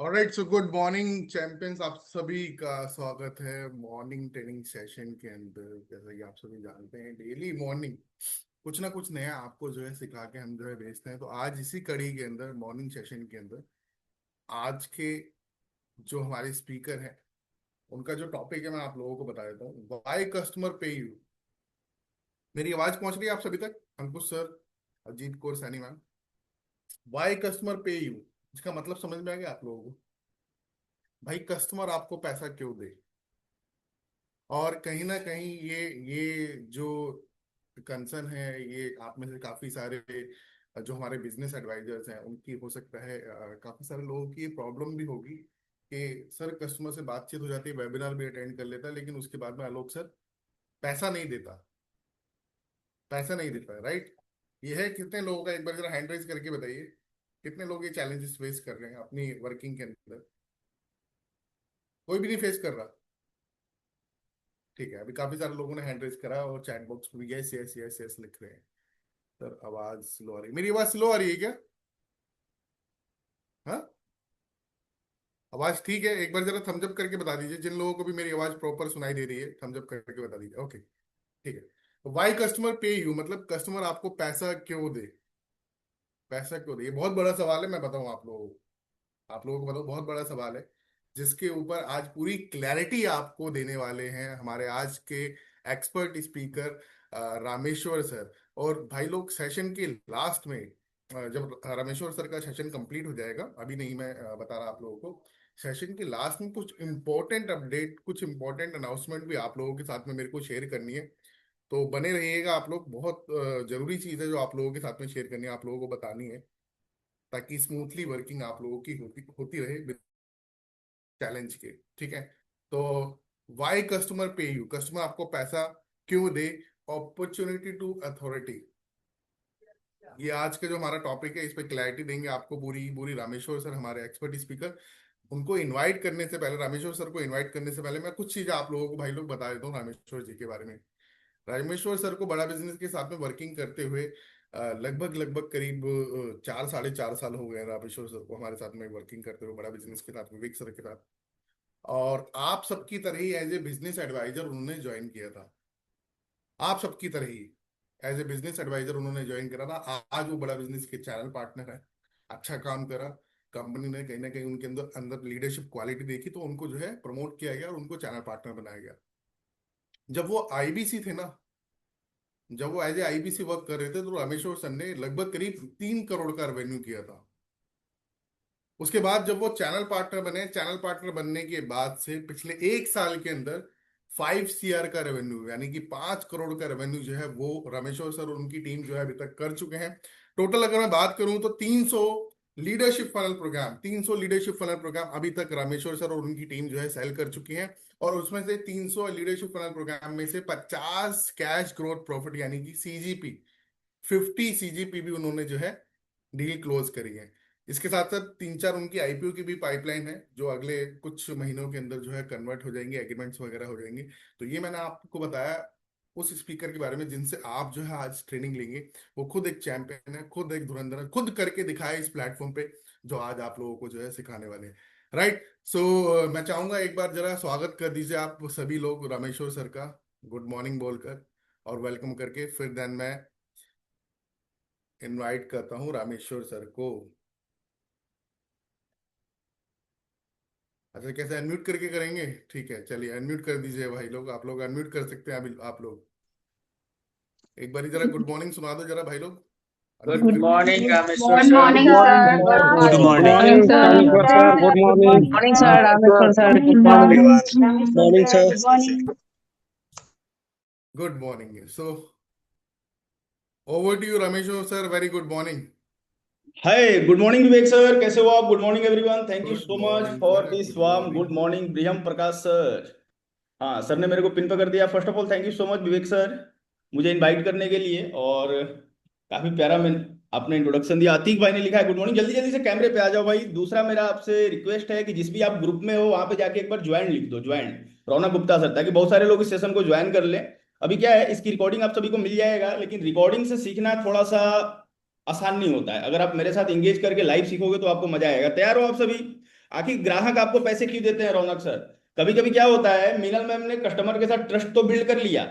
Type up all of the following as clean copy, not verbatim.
Alright, so good morning champions. आप सभी का स्वागत है मॉर्निंग ट्रेनिंग सेशन के अंदर। जैसा कि आप सभी जानते हैं, डेली मॉर्निंग कुछ ना कुछ नया आपको जो है सिखा के हम जो है भेजते हैं। तो आज इसी कड़ी के अंदर मॉर्निंग सेशन के अंदर आज के जो हमारे स्पीकर हैं उनका जो टॉपिक है मैं आप लोगों को बता देता हूँ। Why customer pay you. मेरी आवाज पहुंच रही है आप सभी तक? Ankush sir, Ajeet Kaur Saini ma'am, why customer pay you, इसका मतलब समझ में आ गया आप लोगों को? भाई कस्टमर आपको पैसा क्यों दे। और कहीं ना कहीं ये जो कंसर्न है, ये आप में से काफी सारे जो हमारे बिजनेस एडवाइजर्स हैं उनकी हो सकता है, काफी सारे लोगों की प्रॉब्लम भी होगी कि सर कस्टमर से बातचीत हो जाती है, वेबिनार भी अटेंड कर लेता है, लेकिन उसके बाद में आलोक सर पैसा नहीं देता, पैसा नहीं देता, राइट? ये है कितने लोगों का, एक बार जरा हैंड रेज करके बताइए कितने लोग ये चैलेंजेस फेस कर रहे हैं अपनी वर्किंग के अंदर। कोई भी नहीं फेस कर रहा? ठीक है, अभी काफी सारे लोगों ने हैंड रेज करा और चैट बॉक्स में यस यस यस यस लिख रहे हैं। सर आवाज स्लो आ रही है, मेरी आवाज स्लो आ रही है क्या? हाँ, आवाज ठीक है? एक बार जरा थम्स अप करके बता दीजिए जिन लोगों को भी मेरी आवाज प्रॉपर सुनाई दे रही है, थम्स अप करके बता दीजिए। ओके, ठीक है। वाई कस्टमर पे यू, मतलब कस्टमर आपको पैसा क्यों दे। पैसा क्यों दे, ये बहुत बड़ा सवाल है। मैं बताऊं आप लोगों को, आप लोगों को बताऊं, बहुत बड़ा सवाल है जिसके ऊपर आज पूरी क्लैरिटी आपको देने वाले हैं हमारे आज के एक्सपर्ट स्पीकर रामेश्वर सर। और भाई लोग सेशन के लास्ट में, जब रामेश्वर सर का सेशन कंप्लीट हो जाएगा, अभी नहीं मैं बता रहा आप लोगों को, सेशन के लास्ट में कुछ इंपॉर्टेंट अपडेट, कुछ इंपॉर्टेंट अनाउंसमेंट भी आप लोगों के साथ में मेरे को शेयर करनी है। तो बने रहिएगा आप लोग, बहुत जरूरी चीज है जो आप लोगों के साथ में शेयर करनी है, आप लोगों को बतानी है, ताकि स्मूथली वर्किंग आप लोगों की होती होती रहे चैलेंज के। ठीक है, तो Y customer pay you, customer आपको पैसा क्यों दे। अपॉर्चुनिटी टू अथॉरिटी, ये आज का जो हमारा टॉपिक है, इस पे क्लैरिटी देंगे आपको पूरी पूरी रामेश्वर सर, हमारे एक्सपर्ट स्पीकर। उनको इनवाइट करने से पहले, रामेश्वर सर को इनवाइट करने से पहले मैं कुछ चीजें आप लोगों को भाई लोग बता देता हूँ रामेश्वर जी के बारे में। रामेश्वर सर को बड़ा बिजनेस के साथ में वर्किंग करते हुए लगभग लगभग करीब 4 साढ़े 4 साल हो गए रामेश्वर सर को हमारे साथ में वर्किंग करते हुए, बड़ा बिजनेस के साथ, विवेक सर के साथ। और आप सबकी तरह ही एज ए बिजनेस एडवाइजर उन्होंने ज्वाइन किया था। आप सबकी तरह ही एज ए बिजनेस एडवाइजर उन्होंने ज्वाइन करा था। आज वो बड़ा बिजनेस के चैनल पार्टनर है, अच्छा काम करा। कंपनी ने कहीं ना कहीं उनके अंदर अंदर लीडरशिप क्वालिटी देखी, तो उनको जो है प्रमोट किया गया और उनको चैनल पार्टनर बनाया गया। जब वो आईबीसी थे ना, जब वो एज ए आईबीसी वर्क कर रहे थे, तो रामेश्वर सर ने लगभग करीब 3 करोड़ का रेवेन्यू किया था। उसके बाद जब वो चैनल पार्टनर बने, चैनल पार्टनर बनने के बाद से पिछले 1 साल के अंदर 5 CR का रेवेन्यू, यानी कि 5 करोड़ का रेवेन्यू जो है वो रामेश्वर सर और उनकी टीम जो है अभी तक कर चुके हैं। टोटल अगर मैं बात करूं तो 300 लीडरशिप फनल प्रोग्राम अभी तक रामेश्वर सर और उनकी टीम जो है सेल कर चुकी है। और उसमें से 300 लीडरशिप फनल प्रोग्राम में से 50 कैश ग्रोथ प्रॉफिट यानी कि सीजीपी, 50 सीजीपी भी उन्होंने जो है डील क्लोज करी है। इसके साथ साथ 3 4 उनकी आईपीओ की भी पाइपलाइन है, जो अगले कुछ महीनों के अंदर जो है कन्वर्ट हो जाएंगे, एग्रीमेंट्स वगैरह हो जाएंगे। तो ये मैंने आपको बताया उस स्पीकर के बारे में जिनसे आप जो है आज ट्रेनिंग लेंगे। वो खुद एक चैंपियन है, खुद एक धुरंधर है, खुद करके दिखाए इस प्लेटफॉर्म पे, जो आज आप लोगों को जो है सिखाने वाले हैं। राइट, सो मैं चाहूंगा एक बार जरा स्वागत कर दीजिए आप सभी लोग रामेश्वर सर का, गुड मॉर्निंग बोलकर और वेलकम करके। फिर देन मैं इनवाइट करता हूँ रामेश्वर सर को। अच्छा, कैसे अनम्यूट करके करेंगे? ठीक है, चलिए अनम्यूट कर दीजिए भाई लोग, आप लोग अनम्यूट कर सकते हैं अभी। आप लोग एक बार जरा गुड मॉर्निंग सुना दो जरा भाई लोग, गुड अनम्यूट करके। Morning Rameshwar good sir. Morning good morning sir. Sir. Good good morning. Morning sir. Morning sir. Good morning. Morning sir, Rameshwar sir, good good morning. Morning sir. Good morning. So over to you Rameshwar sir, very good morning. Hi, good morning Vivek sir, कैसे हो आप? Good morning everyone, thank you good so much morning for sir, this good warm morning. Good morning ब्रियम Prakash sir. हाँ, sir ने मेरे को pin पकड़ दिया। First of all thank you so much Vivek sir, मुझे इनवाइट करने के लिए। और काफी प्यारा मैं आपने इंट्रोडक्शन दिया। आतिक भाई ने लिखा है गुड मॉर्निंग, जल्दी जल्दी से कैमरे पे आ जाओ भाई। दूसरा मेरा आपसे रिक्वेस्ट है कि जिस भी आप ग्रुप में हो वहां पे जाके एक बार ज्वाइन लिख दो, ज्वाइन रौनक गुप्ता सर, ताकि बहुत सारे लोग इस सेशन को ज्वाइन कर लें। अभी क्या है, इसकी रिकॉर्डिंग आप सभी को मिल जाएगा, लेकिन रिकॉर्डिंग से सीखना थोड़ा सा आसान नहीं होता है। अगर आप मेरे साथ इंगेज करके लाइव सीखोगे तो आपको मजा आएगा। तैयार हो आप सभी? आखिर ग्राहक आपको पैसे क्यों देते हैं रौनक सर? कभी कभी क्या होता है, मीनल मैम ने कस्टमर के साथ ट्रस्ट तो बिल्ड कर लिया,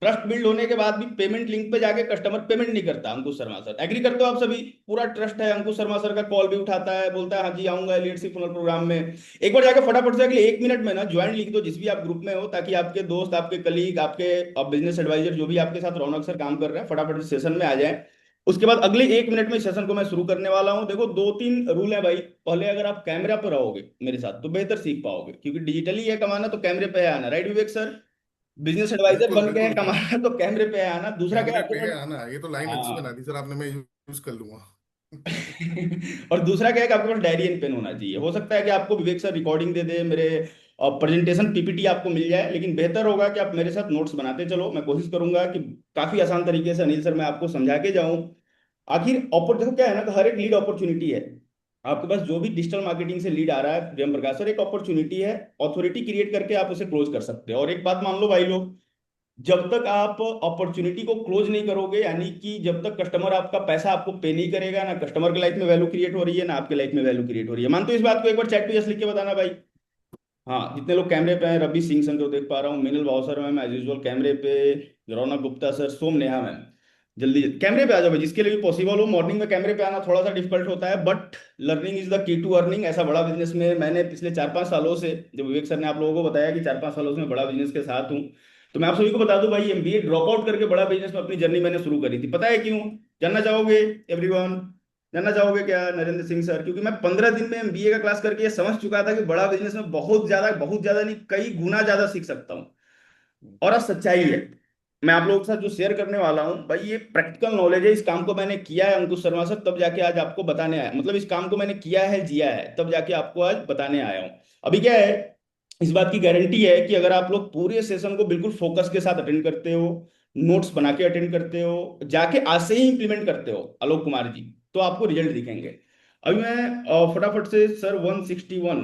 ट्रस्ट बिल्ड होने के बाद भी पेमेंट लिंक पे जाके कस्टमर पेमेंट नहीं करता। अंकुश शर्मा सर एग्री करते हो आप सभी? पूरा ट्रस्ट है, अंकुश शर्मा सर का कॉल भी उठाता है, बोलता है हाँ जी आऊंगा लीडरशिप फुनल प्रोग्राम में। एक बार जाकर फटाफट से अगले 1 मिनट में ना ज्वाइन लिख दो जिस भी आप ग्रुप में हो, ताकि आपके दोस्त, आपके कलीग, आपके बिजनेस एडवाइजर जो भी आपके साथ रौनक सर काम कर रहे हैं फटाफट से सेशन में आ जाए। उसके बाद अगले 1 मिनट में सेशन को मैं शुरू करने वाला हूं। देखो 2-3 रूल है भाई। पहले अगर आप कैमरा पर रहोगे मेरे साथ तो बेहतर सीख पाओगे, क्योंकि डिजिटली है कमाना तो कैमरे पे है आना, राइट विवेक सर? बिजनेस एडवाइजर बिल्कुल बन के है बिल्कुल सर। कमाना तो कैमरे पे है आना। दूसरा क्या कैमरे है पे है आपको? आना, ये तो लाइन अच्छी बना हाँ। दी सर आपने, मैं यूज कर लूंगा। और दूसरा क्या है कि आपके पास डायरी एंड पेन होना चाहिए। हो सकता है कि आपको विवेक सर रिकॉर्डिंग दे दे, मेरे प्रेजेंटेशन पीपीटी आपको मिल जाए, लेकिन बेहतर होगा कि आप मेरे साथ नोट्स बनाते चलो। मैं कोशिश करूंगा कि काफी आसान तरीके से अनिल सर मैं आपको समझा के जाऊं। आखिर देखो क्या है ना कि हर एक लीड अपॉर्चुनिटी है। आपके पास जो भी डिजिटल मार्केटिंग से लीड आ रहा है प्रियम प्रकाश सर, एक अपॉर्चुनिटी है। ऑथोरिटी क्रिएट करके आप उसे क्लोज कर सकते हो। और एक बात मान लो भाई लोग, जब तक आप अपॉर्चुनिटी को क्लोज नहीं करोगे, यानी कि जब तक कस्टमर आपका पैसा आपको पे नहीं करेगा, ना कस्टमर के लाइफ में वैल्यू क्रिएट हो रही है ना आपके लाइफ में वैल्यू क्रिएट हो रही है। मानते हो इस बात को? एक बार चैट पे यस लिख के बताना भाई। हाँ, जितने लोग कैमरे पे हैं, रवि सिंह सर को देख पा रहा हूँ, मिनल भावसर मैम एज यूजुअल कैमरे पे, रौनक गुप्ता सर, सोम नेहा मैम, जल्दी कैमरे पे आ जाओ भाई। जिसके लिए भी पॉसिबल हो। मॉर्निंग में कैमरे पे आना थोड़ा सा डिफिकल्ट होता है, but learning is the key to earning. ऐसा बड़ा बिजनेस में मैंने पिछले 4-5 सालों से, जो विवेक सर ने आप लोगों को बताया कि 4-5 सालों से मैं बड़ा बिजनेस के साथ हूँ, तो मैं आप सभी को बता दूं भाई, एमबीए ड्रॉप आउट करके बड़ा बिजनेस में अपनी जर्नी मैंने शुरू करी थी। पता है क्यों? जानना चाहोगे एवरीवन? जानना चाहोगे क्या नरेंद्र सिंह सर? क्योंकि मैं 15 दिन में एमबीए का क्लास करके ये समझ चुका था कि बड़ा बिजनेस में बहुत ज्यादा नहीं, कई गुना ज्यादा सीख सकता हूँ। और आज सच्चाई है। मैं आप लोगों के साथ जो शेयर करने वाला हूं भाई, ये प्रैक्टिकल नॉलेज है। इस काम को मैंने किया है अंकुश शर्मा सर, तब जाके आज आपको बताने आया, मतलब इस काम को मैंने किया है, जिया है, तब जाके आपको आज बताने आया हूं। अभी क्या है, इस बात की गारंटी है कि अगर आप लोग पूरे सेशन को बिल्कुल फोकस के साथ अटेंड करते हो, नोट्स बना के अटेंड करते हो, जाके आज से ही इंप्लीमेंट करते हो आलोक कुमार जी, तो आपको रिजल्ट दिखेंगे। अभी मैं फटाफट से सर 161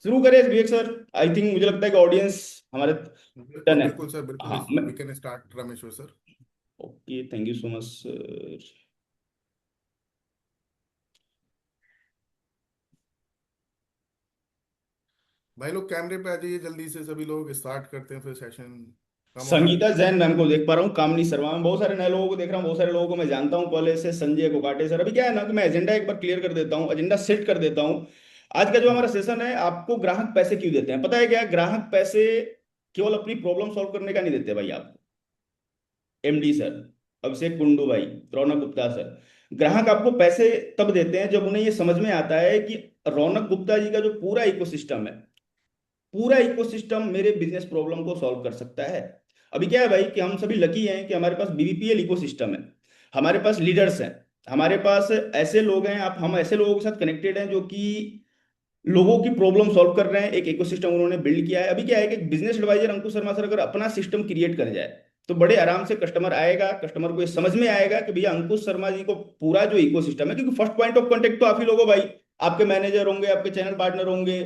शुरू करें विवेक सर। आई थिंक मुझे लगता है कि ऑडियंस हमारे बिल्कुल डन है। बिल्कुल सर, बिल्कुल। हाँ मैं, we can start Rameshwar sir. Okay thank you so much sir. भाई लोग कैमरे पे आ जाइए जल्दी से, सभी लोग स्टार्ट करते हैं फिर session. Come on. Sangeeta Jain ma'am को देख पा रहा हूँ, कामनी शर्मा में, बहुत सारे नए लोगों को देख रहा हूँ, बहुत सारे लोगों को मैं जानता हूँ पहले से, संजय कोकाटे सर। अभी क्या है ना कि मैं एजेंडा एक बार क्लियर कर देता हूँ, एजेंडा सेट कर देता हूँ। आज का जो हमारा सेशन है, आपको ग्राहक पैसे क्यों देते हैं पता है क्या? ग्राहक पैसे केवल अपनी प्रॉब्लम सॉल्व करने का नहीं देते भाई आपको। एमडी सर, अभिषेक कुंडू भाई, रौनक गुप्ता सर, ग्राहक आपको पैसे तब देते हैं जब उन्हें ये समझ में आता है कि रौनक गुप्ता जी का जो पूरा इकोसिस्टम है, पूरा इकोसिस्टम मेरे बिजनेस प्रॉब्लम को सॉल्व कर सकता है। अभी क्या है भाई कि हम सभी लकी हैं कि हमारे पास बीबीपीएल इकोसिस्टम है, हमारे पास लीडर्स हैं, हमारे पास ऐसे लोग हैं, आप हम ऐसे लोगों के साथ कनेक्टेड हैं जो कि लोगों की प्रॉब्लम सॉल्व कर रहे हैं। एक इकोसिस्टम उन्होंने बिल्ड किया है। अभी क्या है कि बिजनेस एडवाइजर अंकुश शर्मा सर अगर अपना सिस्टम क्रिएट कर जाए तो बड़े आराम से कस्टमर आएगा, कस्टमर को ये समझ में आएगा कि भैया अंकुश शर्मा जी को पूरा जो इकोसिस्टम है, क्योंकि फर्स्ट पॉइंट ऑफ कांटेक्ट तो आप ही लोगों भाई, आपके मैनेजर होंगे, आपके चैनल पार्टनर होंगे,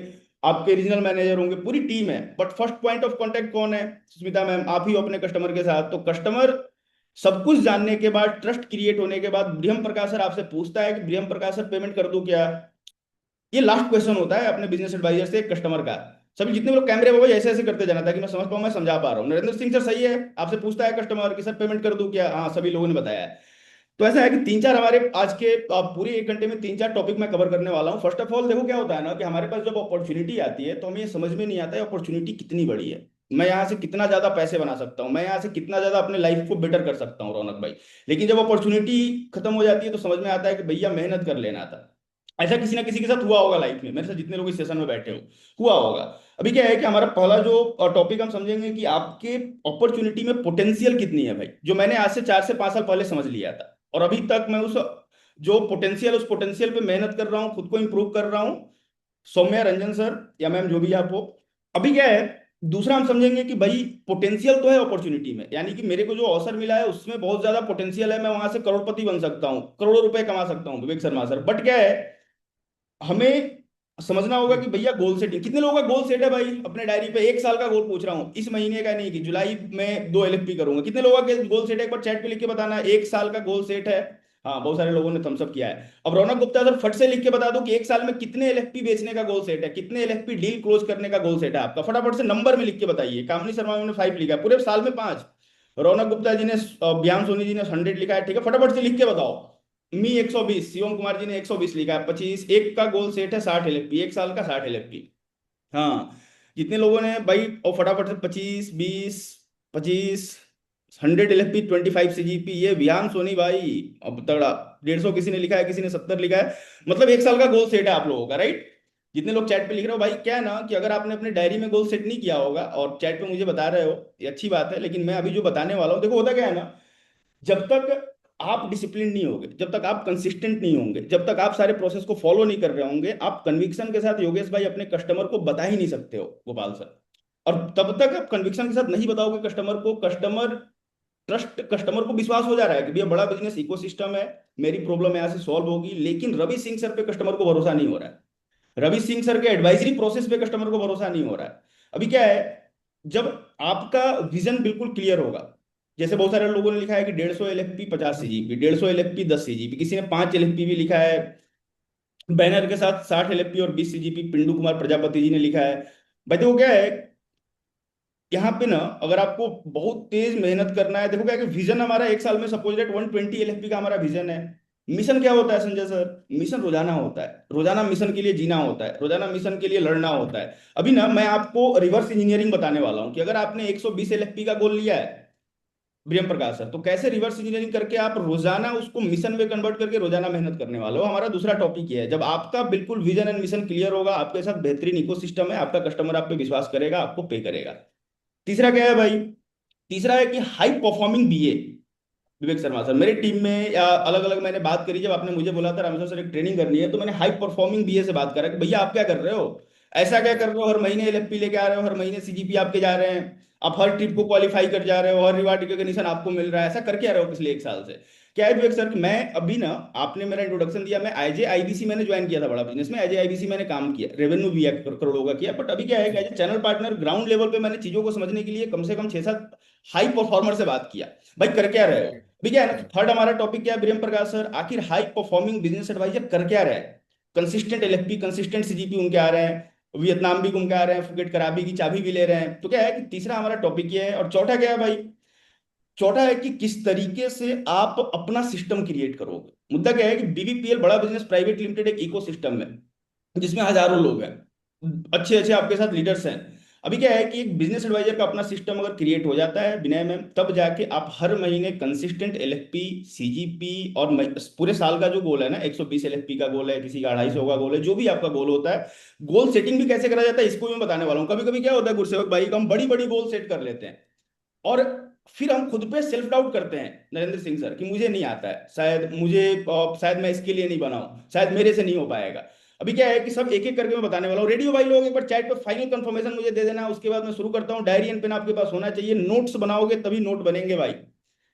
आपके रीजनल मैनेजर होंगे, पूरी टीम है, but first point of contact कौन है? सुस्मिता मैम, आप ही हो अपने कस्टमर के साथ। तो कस्टमर सब कुछ जानने के बाद, ट्रस्ट क्रिएट होने के बाद, ब्रियम प्रकाश सर आपसे पूछता है कि ब्रियम प्रकाश सर पेमेंट कर दूं क्या? ये लास्ट क्वेश्चन होता है अपने बिजनेस एडवाइजर से कस्टमर का। सभी जितने भी लोग कैमरे पे ऐसे ऐसे करते जाना, ताकि मैं समझ पाऊं, मैं समझा पा रहा हूँ। नरेंद्र सिंह सर सही है, आपसे पूछता है कस्टमर कि सर पेमेंट कर दूं क्या? हाँ, सभी लोगों ने बताया है। तो ऐसा है कि 3-4 हमारे आज के पूरे 1 घंटे में 3-4 टॉपिक मैं कवर करने वाला हूँ। फर्स्ट ऑफ ऑल देखो क्या होता है ना कि हमारे पास जब अपॉर्चुनिटी आती है तो हमें ये समझ में नहीं आता है अपॉर्चुनिटी कितनी बड़ी है, मैं यहाँ से कितना ज्यादा पैसे बना सकता हूँ, मैं यहाँ से कितना ज्यादा अपने लाइफ को बेटर कर सकता हूँ रौनक भाई। लेकिन जब अपॉर्चुनिटी खत्म हो जाती है तो समझ में आता है कि भैया मेहनत कर लेना था। ऐसा किसी ना किसी के साथ हुआ होगा लाइफ में, मेरे साथ जितने लोग इस सेशन में बैठे हो हुआ होगा। अभी क्या है कि हमारा पहला जो टॉपिक हम समझेंगे कि आपके अपॉर्चुनिटी में पोटेंशियल कितनी है भाई, जो मैंने आज से 4 से 5 साल पहले समझ लिया था, और अभी तक मैं उस जो पोटेंशियल, उस पोटेंशियल पे मेहनत कर रहा हूँ, खुद को इंप्रूव कर रहा हूँ। सौम्या रंजन सर या मैम जो भी आप हो। अभी क्या है, दूसरा हम समझेंगे कि भाई पोटेंशियल तो है अपॉर्चुनिटी में, यानी कि मेरे को जो अवसर मिला है उसमें बहुत ज्यादा पोटेंशियल है, मैं वहां से करोड़पति बन सकता हूँ, करोड़ों रुपए कमा सकता हूँ विवेक शर्मा सर। बट क्या है, हमें समझना होगा कि भैया गोल सेटिंग, कितने लोगों का गोल सेट है भाई अपने डायरी पे? 1 साल का गोल पूछ रहा हूँ, इस महीने का नहीं कि जुलाई में 2 एलएफपी करूंगा। कितने लोगों का गोल सेट है? एक बार चैट पे लिख के बताना। 1 साल का गोल सेट है, हाँ, बहुत सारे लोगों ने थम्स अप किया है। अब रौनक गुप्ता सर, फट से लिख के बता दो कि एक साल में कितने एलएफपी बेचने का गोल सेट है, कितने एलएफपी डील क्लोज करने का गोल सेट है आपका, फटाफट से नंबर में लिख के बताइए। कामनी शर्मा ने 5 लिखा है, पूरे साल में 5। रौनक गुप्ता जी ने, ब्याम सोनी जी ने 100 लिखा है, ठीक है, फटाफट से लिख के बताओ। मी 120, शिवम कुमार जी ने 120 लिखा है, 25, एक का गोल सेट है 60 एलएफपी, एक साल का 60 एलएफपी। हाँ, जितने लोगों ने भाई, और फटाफट से 25, 20, 25, 100 एलएफपी, 25 सीजीपी, ये व्यायाम सोनी भाई। अब तगड़ा। 150 किसी ने लिखा है, किसी ने 70 लिखा है। मतलब एक साल का गोल सेट है आप लोगों का, राइट? जितने लोग चैट पे लिख रहे हो भाई, क्या है ना कि अगर आपने अपने डायरी में गोल सेट नहीं किया होगा और चैट पे मुझे बता रहे हो, ये अच्छी बात है, लेकिन मैं अभी जो बताने वाला हूँ, देखो होता क्या है ना, जब तक आप डिसिप्लिन नहीं होंगे, जब तक आप कंसिस्टेंट नहीं होंगे, जब तक आप सारे प्रोसेस को फॉलो नहीं कर रहे होंगे, आप कन्विक्शन के साथ योगेश भाई अपने कस्टमर को बता ही नहीं सकते हो गोपाल सर। और तब तक आप कन्विक्शन के साथ नहीं बताओगे कस्टमर को, कस्टमर ट्रस्ट, कस्टमर को विश्वास हो जा रहा है कि भैया बड़ा बिजनेस इकोसिस्टम है, मेरी प्रॉब्लम यहाँ से सॉल्व होगी, लेकिन रवि सिंह सर पे कस्टमर को भरोसा नहीं हो रहा है, रवि सिंह सर के एडवाइजरी प्रोसेस पे कस्टमर को भरोसा नहीं हो रहा है। अभी क्या है, जब आपका विजन बिल्कुल क्लियर होगा, जैसे बहुत सारे लोगों ने लिखा है कि 150 एलएफपी 50 सीजीपी, 150 एलएफपी 10 सीजीपी, किसी ने 5 एलएफपी भी लिखा है बैनर के साथ, 60 एलएफपी और 20 सीजीपी, पिंडू कुमार प्रजापति जी ने लिखा है। भाई देखो क्या है, यहाँ पे ना अगर आपको बहुत तेज मेहनत करना है, देखो क्या है कि विजन हमारा एक साल में सपोज दैट 120 एलएफपी का हमारा विजन है। मिशन क्या होता है संजय सर? मिशन रोजाना होता है, रोजाना मिशन के लिए जीना होता है, रोजाना मिशन के लिए लड़ना होता है। अभी ना मैं आपको रिवर्स इंजीनियरिंग बताने वाला हूँ कि अगर आपने 120 एलएफपी का गोल लिया है प्रियम प्रकाश सर, तो कैसे रिवर्स इंजीनियरिंग करके आप रोजाना उसको मिशन में कन्वर्ट करके रोजाना मेहनत करने वाले हो। हमारा दूसरा टॉपिक ये है, जब आपका बिल्कुल विजन एंड मिशन क्लियर होगा, आपके साथ बेहतरीन इकोसिस्टम है, आपका कस्टमर आप पे विश्वास करेगा, आपको पे करेगा। तीसरा क्या है भाई? तीसरा है कि high performing BA. Vivek Sharma sir, मेरी टीम में या अलग अलग मैंने बात करी, जब आपने मुझे बोला था रामेश्वर सर एक ट्रेनिंग करनी है, तो मैंने हाई परफॉर्मिंग बीए से बात करा कि भैया आप क्या कर रहे हो, ऐसा क्या कर रहे हो, हर महीने एलएफपी लेके आ रहे हो, हर महीने सीजीपी आपके जा रहे हैं, आप हर ट्रिप को क्वालिफाई कर जा रहे हो, हर रिवार्ड रिकॉग्निशन आपको मिल रहा है, ऐसा करके आ रहे हो पिछले एक साल से। क्या है विवेक सर कि मैं अभी ना, आपने मेरा इंट्रोडक्शन दिया, मैं आईजे आईबीसी मैंने ज्वाइन किया था बड़ा बिजनेस में, आईजे आईबीसी मैंने काम किया, रेवेन्यू भी करोड़ों का किया, बट अभी क्या है कि as channel partner ground level पे मैंने चीजों को समझने के लिए कम से कम 6-7 हाई परफॉर्मर से बात किया। भाई कर क्या रहे हो? अभी क्या है ना, थर्ड हमारा टॉपिक क्या है प्रियम प्रकाश सर, आखिर हाई परफॉर्मिंग बिजनेस एडवाइजर कर क्या रहे हैं? कंसिस्टेंट एलएफपी, कंसिस्टेंट सीजीपी उनके आ रहे हैं, वियतनाम भी घूम के आ रहे हैं, फुकेट कराबी की चाबी भी ले रहे हैं। तो क्या है कि तीसरा हमारा टॉपिक ये है। और चौथा क्या है भाई? चौथा है कि किस तरीके से आप अपना सिस्टम क्रिएट करोगे। मुद्दा क्या है कि बीबीपीएल बड़ा बिजनेस प्राइवेट लिमिटेड एक इको सिस्टम है जिसमें हजारों लोग हैं, अच्छे अच्छे आपके साथ लीडर्स हैं। अभी क्या है कि एक बिजनेस एडवाइजर का अपना सिस्टम अगर क्रिएट हो जाता है विनय में, तब जाके आप हर महीने कंसिस्टेंट एलएफपी, सीजीपी और पूरे साल का जो गोल है ना, 120 एलएफपी का गोल है, किसी का 250 का गोल है, जो भी आपका गोल होता है, गोल सेटिंग भी कैसे करा जाता है इसको भी मैं बताने वाला हूँ। कभी कभी क्या होता है गुरसेवक भाई, हम बड़ी बड़ी गोल सेट कर लेते हैं और फिर हम खुद पे सेल्फ डाउट करते हैं नरेंद्र सिंह सर कि मुझे नहीं आता है, शायद मुझे शायद मैं इसके लिए नहीं बना हूं, शायद मेरे से नहीं हो पाएगा। अभी क्या है कि सब एक एक करके मैं बताने वाला हूँ। रेडियो भाई लोग एक बार चैट पे फाइनल कंफर्मेशन मुझे दे देना, उसके बाद मैं शुरू करता हूँ। डायरी एंड पेन आपके पास होना चाहिए, नोट्स बनाओगे तभी नोट बनेंगे भाई।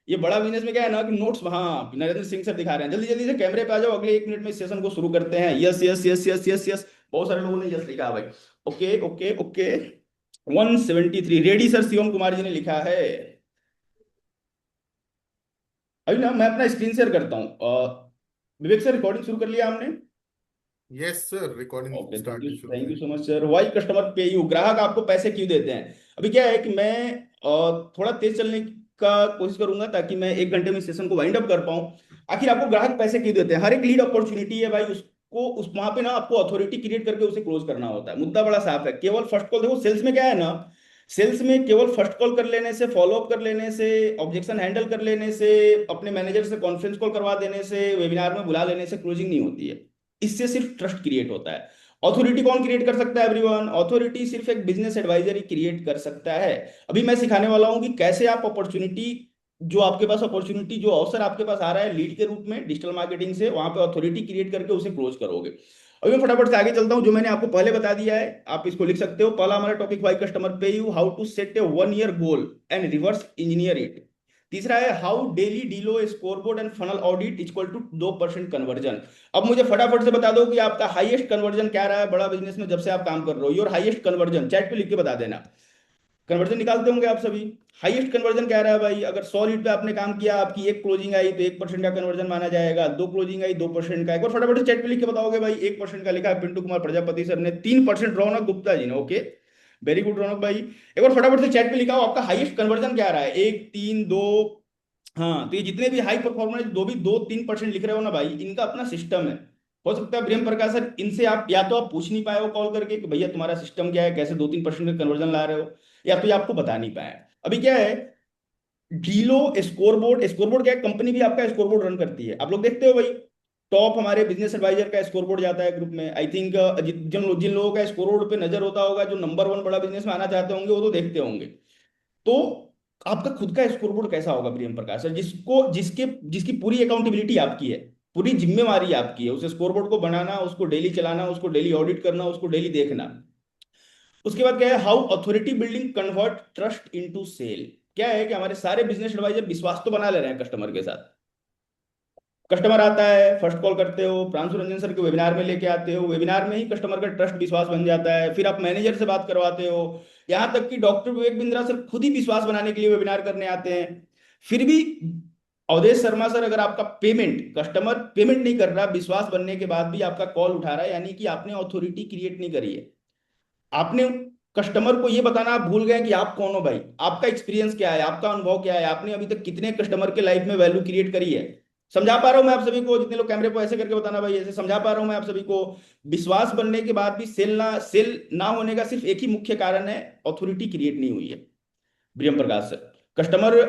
ये बड़ा बिजनेस में क्या है ना कि नोट्स, हाँ नरेंद्र सिंह सर दिखा रहे हैं, जल्दी जल्दी से कैमरे पे आ जाओ, अगले 1 मिनट में इस सेशन को शुरू करते हैं। Yes yes yes yes yes yes, बहुत सारे लोगों ने यस लिखा है भाई। Okay okay okay, 173 ready sir, Shivam Kumar ji ने लिखा है। अभी ना मैं अपना स्क्रीन शेयर करता हूँ। विवेक सर रिकॉर्डिंग शुरू कर लिया हमने? Yes sir, recording okay, start शुरू थैंक है। You so much sir. Why customer pay you, ग्राहक आपको पैसे क्यों देते हैं? अभी क्या है कि मैं थोड़ा तेज चलने का कोशिश करूंगा ताकि मैं 1 घंटे में सेशन को वाइंड अप कर पाऊं। आखिर आपको ग्राहक पैसे क्यों देते हैं? हर एक लीड अपॉर्चुनिटी है भाई, उसको उस वहां पे ना आपको अथॉरिटी क्रिएट करके उसे क्लोज करना होता है। मुद्दा बड़ा साफ है, केवल फर्स्ट कॉल, देखो सेल्स में क्या है ना, सेल्स में केवल फर्स्ट कॉल कर लेने से, फॉलो अप कर लेने से, ऑब्जेक्शन हैंडल कर लेने से, अपने मैनेजर से कॉन्फ्रेंस कॉल करवा देने से, वेबिनार में बुला लेने से क्लोजिंग नहीं होती है। इससे सिर्फ ट्रस्ट क्रिएट होता है। ऑथोरिटी कौन क्रिएट कर सकता है एवरीवन? ऑथोरिटी सिर्फ एक बिजनेस एडवाइजर ही क्रिएट कर सकता है। अभी मैं सिखाने वाला हूं कि कैसे आप अपॉर्चुनिटी, जो आपके पास अपॉर्चुनिटी, जो अवसर आपके पास आ रहा है लीड के रूप में डिजिटल मार्केटिंग से, वहां पे अथॉरिटी क्रिएट करके उसे क्लोज करोगे। अभी मैं फटाफट से आगे चलता हूं, जो मैंने आपको पहले बता दिया है आप इसको लिख सकते हो। पहला हमारा topic why customer pay you, how to set a 1 year goal and reverse engineer it. तीसरा है हाउ डेली डीलो scoreboard and funnel audit equal to 2% conversion. अब मुझे फटाफट से बता दो कि आपका हाईएस्ट कन्वर्जन क्या रहा है बड़ा बिजनेस में जब से आप काम कर रहे हो। योर हाईएस्ट कन्वर्जन चैट पे लिख के बता देना। कन्वर्जन निकालते होंगे आप सभी। हाईएस्ट कन्वर्जन क्या रहा है भाई, अगर 100 लीड पे आपने काम किया, आपकी एक क्लोजिंग आई तो 1% का कन्वर्जन माना जाएगा, 2 क्लोजिंग आई 2% का। एक बार फटाफट से चैट पे लिख के बताओगे भाई। 1% का लिखा है पिंटू कुमार प्रजापति सर ने, 3% रौनक गुप्ता जी ने। ओके, वेरी गुड रौनक भाई। एक बार फटाफट से चैट पे लिखा हो आपका हाईएस्ट कन्वर्जन क्या रहा है, 1, 3, 2। हाँ, तो ये जितने भी हाई परफॉर्मेंस दो भी 2-3% लिख रहे हो ना भाई, इनका अपना सिस्टम है। हो सकता है प्रियम प्रकाश सर इनसे आप या तो आप पूछ नहीं पाए हो कॉल करके कि भैया तुम्हारा सिस्टम क्या है, कैसे 2-3% का कन्वर्जन ला रहे हो, या तो ये आपको बता नहीं पाए। अभी क्या है, ढीलो स्कोरबोर्ड। स्कोरबोर्ड क्या है, कंपनी भी आपका स्कोरबोर्ड रन करती है, आप लोग देखते हो भाई। टॉप हमारे बिजनेस एडवाइजर का स्कोरबोर्ड जाता है ग्रुप में। आई थिंक जिन लोगों का स्कोरबोर्ड पे नजर होता होगा, जो नंबर 1 बड़ा बिजनेस में आना चाहते होंगे, वो तो देखते होंगे। तो आपका खुद का स्कोरबोर्ड कैसा होगा प्रियम प्रकाश सर, जिसको जिसके जिसकी पूरी अकाउंटेबिलिटी आपकी है, पूरी जिम्मेवारी आपकी है, उस स्कोरबोर्ड को बनाना, उसको डेली चलाना, उसको डेली ऑडिट करना, उसको डेली देखना। उसके बाद क्या है, how authority building convert trust into sale. क्या है कि हमारे सारे बिजनेस एडवाइजर विश्वास तो बना ले रहे हैं कस्टमर के साथ। कस्टमर आता है, फर्स्ट कॉल करते हो, प्रांशु रंजन सर के वेबिनार में लेके आते हो, वेबिनार में ही कस्टमर का ट्रस्ट विश्वास बन जाता है। फिर आप मैनेजर से बात करवाते हो, यहां तक कि डॉक्टर विवेक बिंद्रा सर खुद ही विश्वास बनाने के लिए वेबिनार करने आते हैं। फिर भी अवधेश शर्मा सर, अगर आपका पेमेंट, कस्टमर पेमेंट नहीं कर रहा, विश्वास बनने के बाद भी आपका कॉल उठा रहा है, यानी कि आपने अथॉरिटी क्रिएट नहीं करी है। आपने कस्टमर को ये बताना आप भूल गए कि आप कौन हो भाई, आपका एक्सपीरियंस क्या है, आपका अनुभव क्या है, आपने अभी तक कितने कस्टमर के लाइफ में वैल्यू क्रिएट करी है। समझा पा रहा हूं मैं आप सभी को, जितने लोग कैमरे पर ऐसे करके बताना भाई, ऐसे समझा पा रहा हूं मैं आप सभी को। विश्वास बनने के बाद भी सेल ना होने का सिर्फ एक ही मुख्य कारण है, अथॉरिटी क्रिएट नहीं हुई है। प्रियम प्रकाश सर, कस्टमर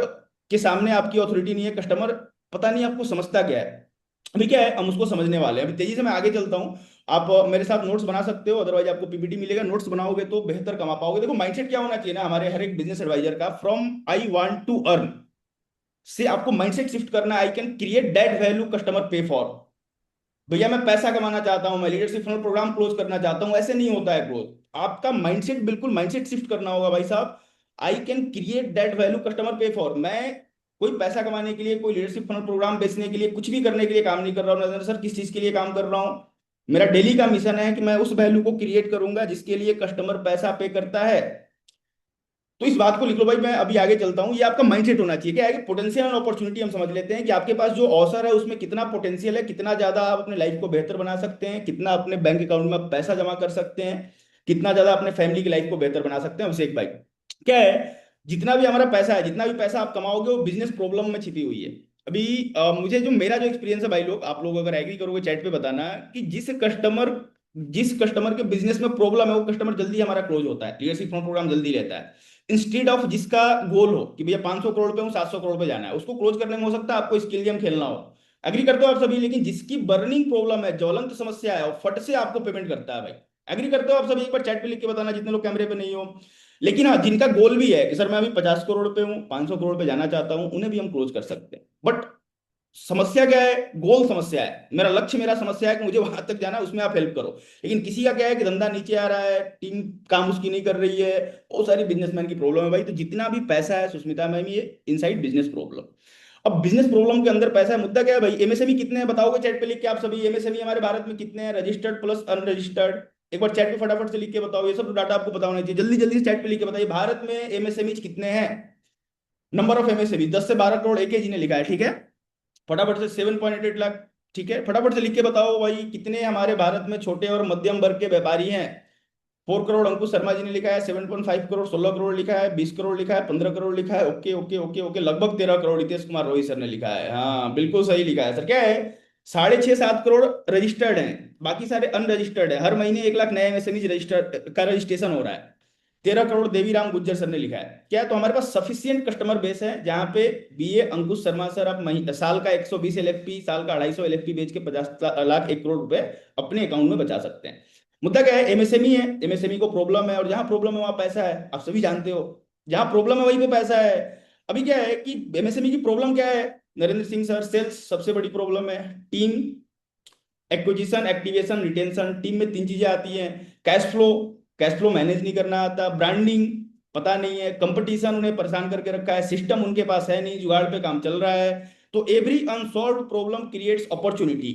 के सामने आपकी अथॉरिटी नहीं है, कस्टमर पता नहीं आपको समझता क्या है। अभी क्या है, हम उसको समझने वाले हैं। अभी तेजी से मैं आगे चलता हूं। आप मेरे साथ नोट्स बना सकते हो, अदरवाइज आपको पीपीटी मिलेगा, नोट्स बनाओगे तो बेहतर कमा पाओगे। देखो माइंडसेट क्या होना चाहिए ना हमारे हर एक बिजनेस एडवाइजर का, from I want to earn से आपको माइंडसेट शिफ्ट करना है, I can create that value customer pay for. भैया मैं पैसा कमाना चाहता हूं, मैं लीडरशिप फनल प्रोग्राम क्लोज करना चाहता हूं, ऐसे नहीं होता है क्लोज। आपका माइंडसेट, बिल्कुल माइंडसेट शिफ्ट करना होगा भाई साहब। आई can create that value customer pay for. मैं कोई पैसा कमाने के लिए, कोई लीडरशिप फनल प्रोग्राम बेचने के लिए, कुछ भी करने के लिए काम नहीं कर रहा हूं नरेंद्र सर। किस चीज के लिए काम कर रहा हूं, मेरा डेली का मिशन है कि मैं उस वैल्यू को क्रिएट करूंगा जिसके लिए कस्टमर पैसा पे करता है। तो इस बात को लिख लो भाई। मैं अभी आगे चलता हूं, ये आपका माइंडसेट होना चाहिए। क्या है कि पोटेंशियल एंड अपॉर्चुनिटी हम समझ लेते हैं कि आपके पास जो अवसर है उसमें कितना पोटेंशियल है, कितना ज्यादा आप अपने लाइफ को बेहतर बना सकते हैं, कितना अपने बैंक अकाउंट में आप पैसा जमा कर सकते हैं, कितना ज्यादा अपने फैमिली की लाइफ को बेहतर बना सकते हैं। अभिषेक भाई, क्या है, जितना भी हमारा पैसा है, जितना भी पैसा आप कमाओगे, वो बिजनेस प्रॉब्लम में छिपी हुई है। अभी मुझे जो मेरा जो एक्सपीरियंस है भाई, लोग आप लोग अगर एग्री करोगे चैट पे बताना कि जिस कस्टमर के बिजनेस में प्रॉब्लम है, वो कस्टमर जल्दी हमारा क्लोज होता है, लीडरशिप प्रोग्राम जल्दी लेता है। इंस्टेड ऑफ जिसका गोल हो कि भैया 500 करोड़ पे हूँ, 700 करोड़ पे जाना है, उसको क्लोज करने में हो सकता है आपको स्किल गेम खेलना हो। एग्री करते हो आप सभी। लेकिन जिसकी बर्निंग प्रॉब्लम है, ज्वलंत समस्या है, और फट से आपको पेमेंट करता है भाई। एग्री करते हो आप सभी, एक बार चैट पे लिख के बताना जितने लोग कैमरे पे नहीं हो। लेकिन हाँ, जिनका गोल भी है कि सर मैं अभी 50 करोड़ पे हूँ, 500 करोड़ पे जाना चाहता हूँ, उन्हें भी हम क्लोज कर सकते हैं। बट समस्या क्या है, गोल समस्या है, मेरा लक्ष्य, मेरा समस्या है कि मुझे वहां तक जाना है, उसमें आप हेल्प करो। लेकिन किसी का क्या है कि धंधा नीचे आ रहा है, टीम काम उसकी नहीं कर रही है, बहुत सारी बिजनेसमैन की प्रॉब्लम है भाई। तो जितना भी पैसा है सुष्मिता मैम, ये इनसाइड बिजनेस प्रॉब्लम। अब बिजनेस प्रॉब्लम के अंदर पैसा है, मुद्दा क्या है भाई, एमएसएमई कितने हैं बताओगे चैट पे लिख के आप सभी। एमएसएमई हमारे भारत में कितने हैं, रजिस्टर्ड प्लस अनरजिस्टर्ड, एक बार चैट पे फटाफट से लिख के बताओ। ये सब डाटा आपको पता होना चाहिए, जल्दी जल्दी से चैट पे लिख के बताइए भारत में एमएसएमई कितने हैं। नंबर ऑफ एमएसएमई 10 से 12 करोड़, एक जी ने लिखा है, ठीक है। फटाफट से 7.88 लाख, ठीक है। फटाफट से लिख के बताओ भाई कितने हमारे भारत में छोटे और मध्यम वर्ग के व्यापारी हैं। 4 करोड़ अंकुश शर्मा जी ने लिखा है, 7.5 करोड़, 16 करोड़ लिखा है, 20 करोड़ लिखा है, 15 करोड़ लिखा है। ओके ओके ओके ओके, लगभग 13 करोड़ हितेश कुमार रोहित सर ने लिखा है। हाँ बिल्कुल सही लिखा है सर। क्या है, 6.5-7 करोड़ रजिस्टर्ड हैं, बाकी सारे अनरजिस्टर्ड है। हर महीने 1 लाख नए एमएसएमई रजिस्टर का रजिस्ट्रेशन हो रहा है। 13 करोड़ देवीराम गुज्जर सर ने लिखा है। क्या है, तो हमारे पास सफिशियंट कस्टमर बेस है, जहां पे बीए अंकुश शर्मा सर आप साल का 120 एलएफपी, साल का 250 एलएफपी बेच के 50 लाख 1 करोड़ रुपए अपने अकाउंट में बचा सकते हैं। मुद्दा क्या है, एमएसएमई है, एमएसएमई को प्रॉब्लम है, और जहां प्रॉब्लम है वहां पैसा है, आप सभी जानते हो। जहां प्रॉब्लम है वहीं पे पैसा है। अभी क्या है कि एमएसएमई की प्रॉब्लम क्या है नरेंद्र सिंह सर, सेल्स सबसे बड़ी प्रॉब्लम है, team acquisition, activation, retention. Team में 3 चीजें आती हैं, कैश फ्लो मैनेज नहीं करना आता, ब्रांडिंग पता नहीं है, कंपटीशन उन्हें परेशान करके रखा है, सिस्टम उनके पास है नहीं, जुगाड़ पे काम चल रहा है। तो every unsolved problem creates opportunity.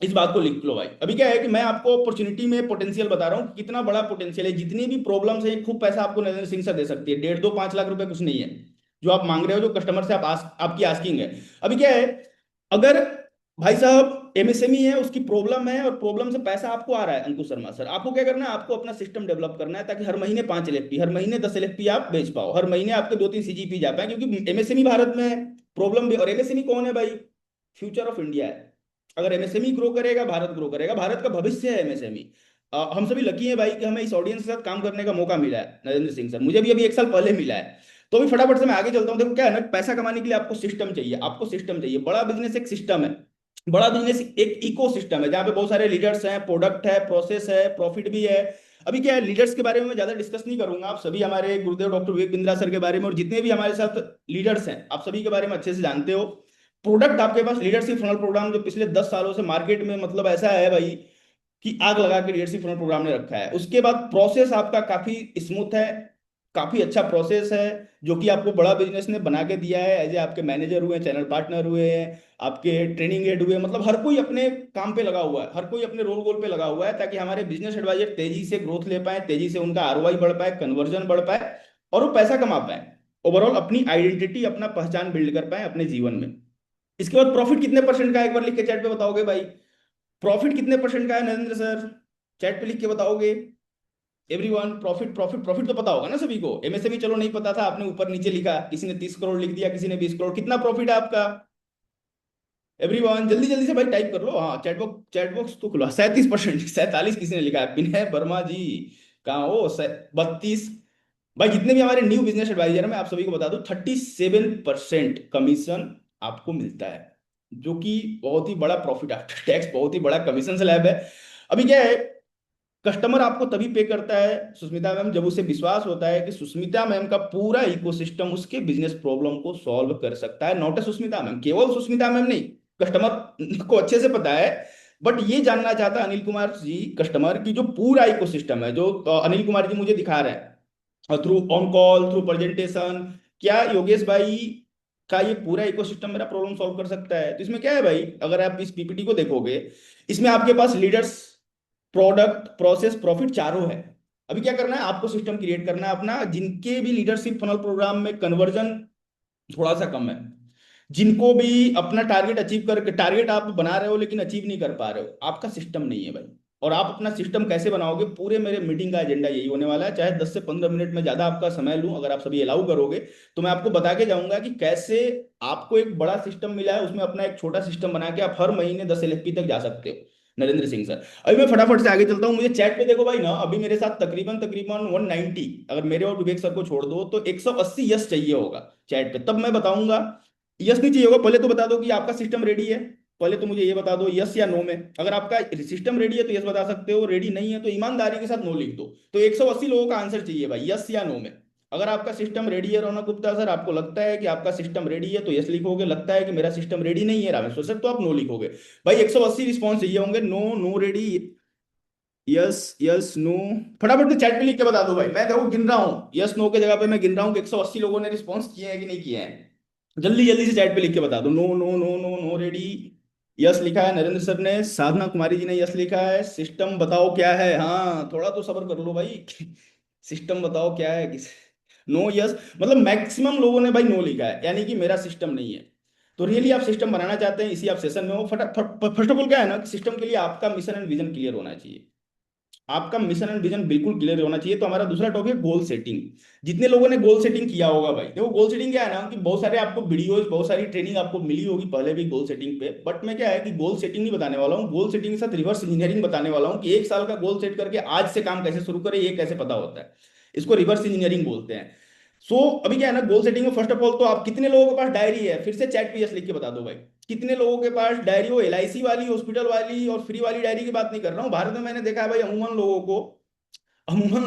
इस बात को लिख लो भाई। अभी क्या है कि मैं आपको अपॉर्चुनिटी में पोटेंशियल बता रहा हूँ कि कितना बड़ा पोटेंशियल है। जितनी भी प्रॉब्लम्स है, खूब पैसा आपको नरेंद्र सिंह सर दे सकती है। 1.5 2 5 लाख रुपए कुछ नहीं है जो आप मांग रहे हो, जो कस्टमर से आपकी आस्किंग है। अभी क्या है, अगर भाई साहब एमएसएमई है, उसकी प्रॉब्लम है और प्रॉब्लम से पैसा आपको आ रहा है, अंकुश शर्मा सर, आपको क्या करना है, आपको अपना सिस्टम डेवलप करना है ताकि हर महीने 5 LFP, हर महीने 10 LFP आप बेच पाओ, हर महीने आपके 2 3 CGP जा पाए, क्योंकि एमएसएमई भारत में प्रॉब्लम भी। और एमएसएमई कौन है भाई? फ्यूचर ऑफ इंडिया है। अगर एमएसएमई ग्रो करेगा, भारत ग्रो करेगा, भारत का भविष्य है एमएसएमई। हम सभी लकी हैं भाई कि हमें इस ऑडियंस के साथ काम करने का मौका मिला है, नरेंद्र सिंह सर, मुझे भी अभी 1 साल पहले मिला है। तो अभी फटाफट से मैं आगे चलता हूँ। देखो क्या है ना, पैसा कमाने के लिए आपको सिस्टम चाहिए, आपको सिस्टम चाहिए। बड़ा बिजनेस एक सिस्टम है, बड़ा बिजनेस एक इको सिस्टम है, जहाँ पे बहुत सारे लीडर्स हैं, प्रोडक्ट है, प्रोसेस है, प्रॉफिट भी है। अभी क्या है, लीडर्स के बारे में मैं ज्यादा डिस्कस नहीं करूंगा, आप सभी हमारे गुरुदेव डॉक्टर विवेक बिंद्रा सर के बारे में और जितने भी हमारे साथ लीडर्स हैं, आप सभी के बारे में अच्छे से जानते हो। प्रोडक्ट आपके पास लीडरशिप फनल प्रोग्राम, जो पिछले 10 सालों से मार्केट में मतलब ऐसा है भाई कि आग लगा के लीडरशिप फनल प्रोग्राम ने रखा है। उसके बाद प्रोसेस आपका काफी स्मूथ है, काफी अच्छा प्रोसेस है, जो कि आपको बड़ा बिजनेस ने बना के दिया है। एज ए आपके मैनेजर हुए, चैनल पार्टनर हुए हैं, आपके ट्रेनिंग हेड हुए, मतलब हर कोई अपने काम पे लगा हुआ है, हर कोई अपने रोल गोल पे लगा हुआ है, ताकि हमारे बिजनेस एडवाइजर तेजी से ग्रोथ ले पाए, तेजी से उनका आरओआई बढ़ पाए, कन्वर्जन बढ़ पाए और वो पैसा कमा पाए, ओवरऑल अपनी आइडेंटिटी, अपना पहचान बिल्ड कर पाए अपने जीवन में। इसके बाद प्रॉफिट कितने परसेंट का है, एक बार लिख के चैट पे बताओगे भाई? प्रॉफिट कितने परसेंट का है नरेंद्र सर? चैट पे लिख के बताओगे एवरीवन? प्रॉफिट प्रॉफिट प्रॉफिट तो पता होगा ना सभी को। एमएसएमई चलो नहीं पता था, आपने ऊपर नीचे लिखा, किसी ने 30 करोड़ लिख दिया, किसी ने 20 करोड़। कितना प्रॉफिट है आपका एवरीवन? जल्दी जल्दी से भाई टाइप कर लो। हाँ, चैट बॉक्स तो खुला। 37%, 47 किसी ने लिखा है, विनय वर्मा जी। कहाँ हो? 32। भाई जितने भी हमारे न्यू बिजनेस एडवाइजर है, मैं आप सभी को बता दूं, 37% कमीशन आपको मिलता है, जो कि बहुत ही बड़ा प्रॉफिट आफ्टर टैक्स, बहुत ही बड़ा कमीशन स्लैब है। अभी क्या है, कस्टमर आपको तभी पे करता है सुष्मिता मैम, जब उसे विश्वास होता है कि सुष्मिता मैम का पूरा इकोसिस्टम उसके बिजनेस प्रॉब्लम को सॉल्व कर सकता है। नॉट ए सुष्मिता मैम, केवल सुष्मिता मैम नहीं, कस्टमर को अच्छे से पता है। बट ये जानना चाहता है अनिल कुमार जी, कस्टमर की जो पूरा इकोसिस्टम है, जो अनिल कुमार जी मुझे दिखा रहे हैं through on call, through presentation, क्या योगेश भाई का ये पूरा इकोसिस्टम मेरा प्रॉब्लम सॉल्व कर सकता है? तो इसमें क्या है भाई, अगर आप इस पीपीटी को देखोगे, इसमें आपके पास लीडर्स, प्रोडक्ट, प्रोसेस, प्रॉफिट चारों है। अभी क्या करना है, आपको सिस्टम क्रिएट करना है अपना, जिनके भी लीडरशिप फनल प्रोग्राम में कन्वर्जन थोड़ा सा कम है, जिनको भी अपना टारगेट अचीव कर, टारगेट आप बना रहे हो लेकिन अचीव नहीं कर पा रहे हो, आपका सिस्टम नहीं है भाई। और आप अपना सिस्टम कैसे बनाओगे, पूरे मेरे मीटिंग का एजेंडा यही होने वाला है। चाहे 10 से 15 मिनट में ज्यादा आपका समय लूं, अगर आप सभी अलाउ करोगे, तो मैं आपको बता के जाऊंगा कि कैसे आपको एक बड़ा सिस्टम मिला है, उसमें अपना एक छोटा सिस्टम बना के आप हर महीने 10 LFP तक जा सकते हो। नरेंद्र सिंह सर, अभी मैं फटाफट से आगे चलता हूँ। मुझे चैट पे देखो भाई ना, अभी मेरे साथ तकरीबन तकरीबन 190, अगर मेरे और विवेक सर को छोड़ दो तो 180 यस चाहिए होगा चैट पे, तब मैं बताऊंगा। यस नहीं चाहिए होगा, पहले तो बता दो कि आपका सिस्टम रेडी है। पहले तो मुझे ये बता दो यस या नो में। अगर आपका सिस्टम रेडी है तो यस बता सकते हो, रेडी नहीं है तो ईमानदारी के साथ नो लिख दो। तो 180 लोगों का आंसर चाहिए भाई, यस या नो में। अगर आपका सिस्टम रेडी है रौनक गुप्ता सर, आपको लगता है कि आपका सिस्टम रेडी है तो यस लिखोगे, लगता है कि मेरा सिस्टम रेडी नहीं है रामेश्वर सर, तो आप नो लिखोगे। भाई 180 रिस्पॉन्स चाहिए होंगे, no, no ready, yes, yes, no. फटाफट से चैट पे लिख के बता दो भाई, मैं देखो गिन रहा हूँ, यस नो के जगह पे मैं गिन रहा हूँ कि 180 लोगों ने रिस्पॉन्स किए हैं कि नहीं किए हैं। जल्दी जल्दी से चैट पे लिख के बता दो, no, no, no, no, no ready. Yes लिखा है नरेंद्र सर ने, साधना कुमारी जी ने यस लिखा है। सिस्टम बताओ क्या है? हाँ, थोड़ा तो सब्र कर लो भाई। सिस्टम बताओ क्या है, किस? नो, यस, मतलब मैक्सिमम लोगों ने भाई नो लिखा है, यानी कि मेरा सिस्टम नहीं है। तो रियली आप सिस्टम बनाना चाहते हैं, इसी आप सेशन में हो। फर्स्ट ऑफ ऑल क्या है ना, कि सिस्टम के लिए आपका मिशन एंड विजन क्लियर होना चाहिए। आपका मिशन एंड विजन बिल्कुल क्लियर होना चाहिए। तो हमारा दूसरा टॉपिक है गोल सेटिंग। जितने लोगों ने गोल सेटिंग किया होगा भाई, देखो गोल सेटिंग क्या है ना, कि बहुत सारे आपको वीडियोस, बहुत सारी ट्रेनिंग आपको मिली होगी पहले भी गोल सेटिंग पे। बट मैं क्या है कि गोल सेटिंग नहीं बताने वाला हूँ, गोल सेटिंग के साथ रिवर्स इंजीनियरिंग बताने वाला हूँ, कि 1 साल का गोल सेट करके आज से काम कैसे शुरू करें, ये कैसे पता होता है। इसको रिवर्स इंजीनियरिंग बोलते हैं। सो अभी क्या है ना, गोल सेटिंग में फर्स्ट ऑफ ऑल तो आप, कितने लोगों के पास डायरी है, फिर से चैट पे यस लिख के बता दो भाई। कितने लोगों के पास डायरी हो, एलआईसी वाली, हॉस्पिटल वाली और फ्री वाली डायरी की बात नहीं कर रहा हूँ। भारत में मैंने देखा है भाई, अमूमन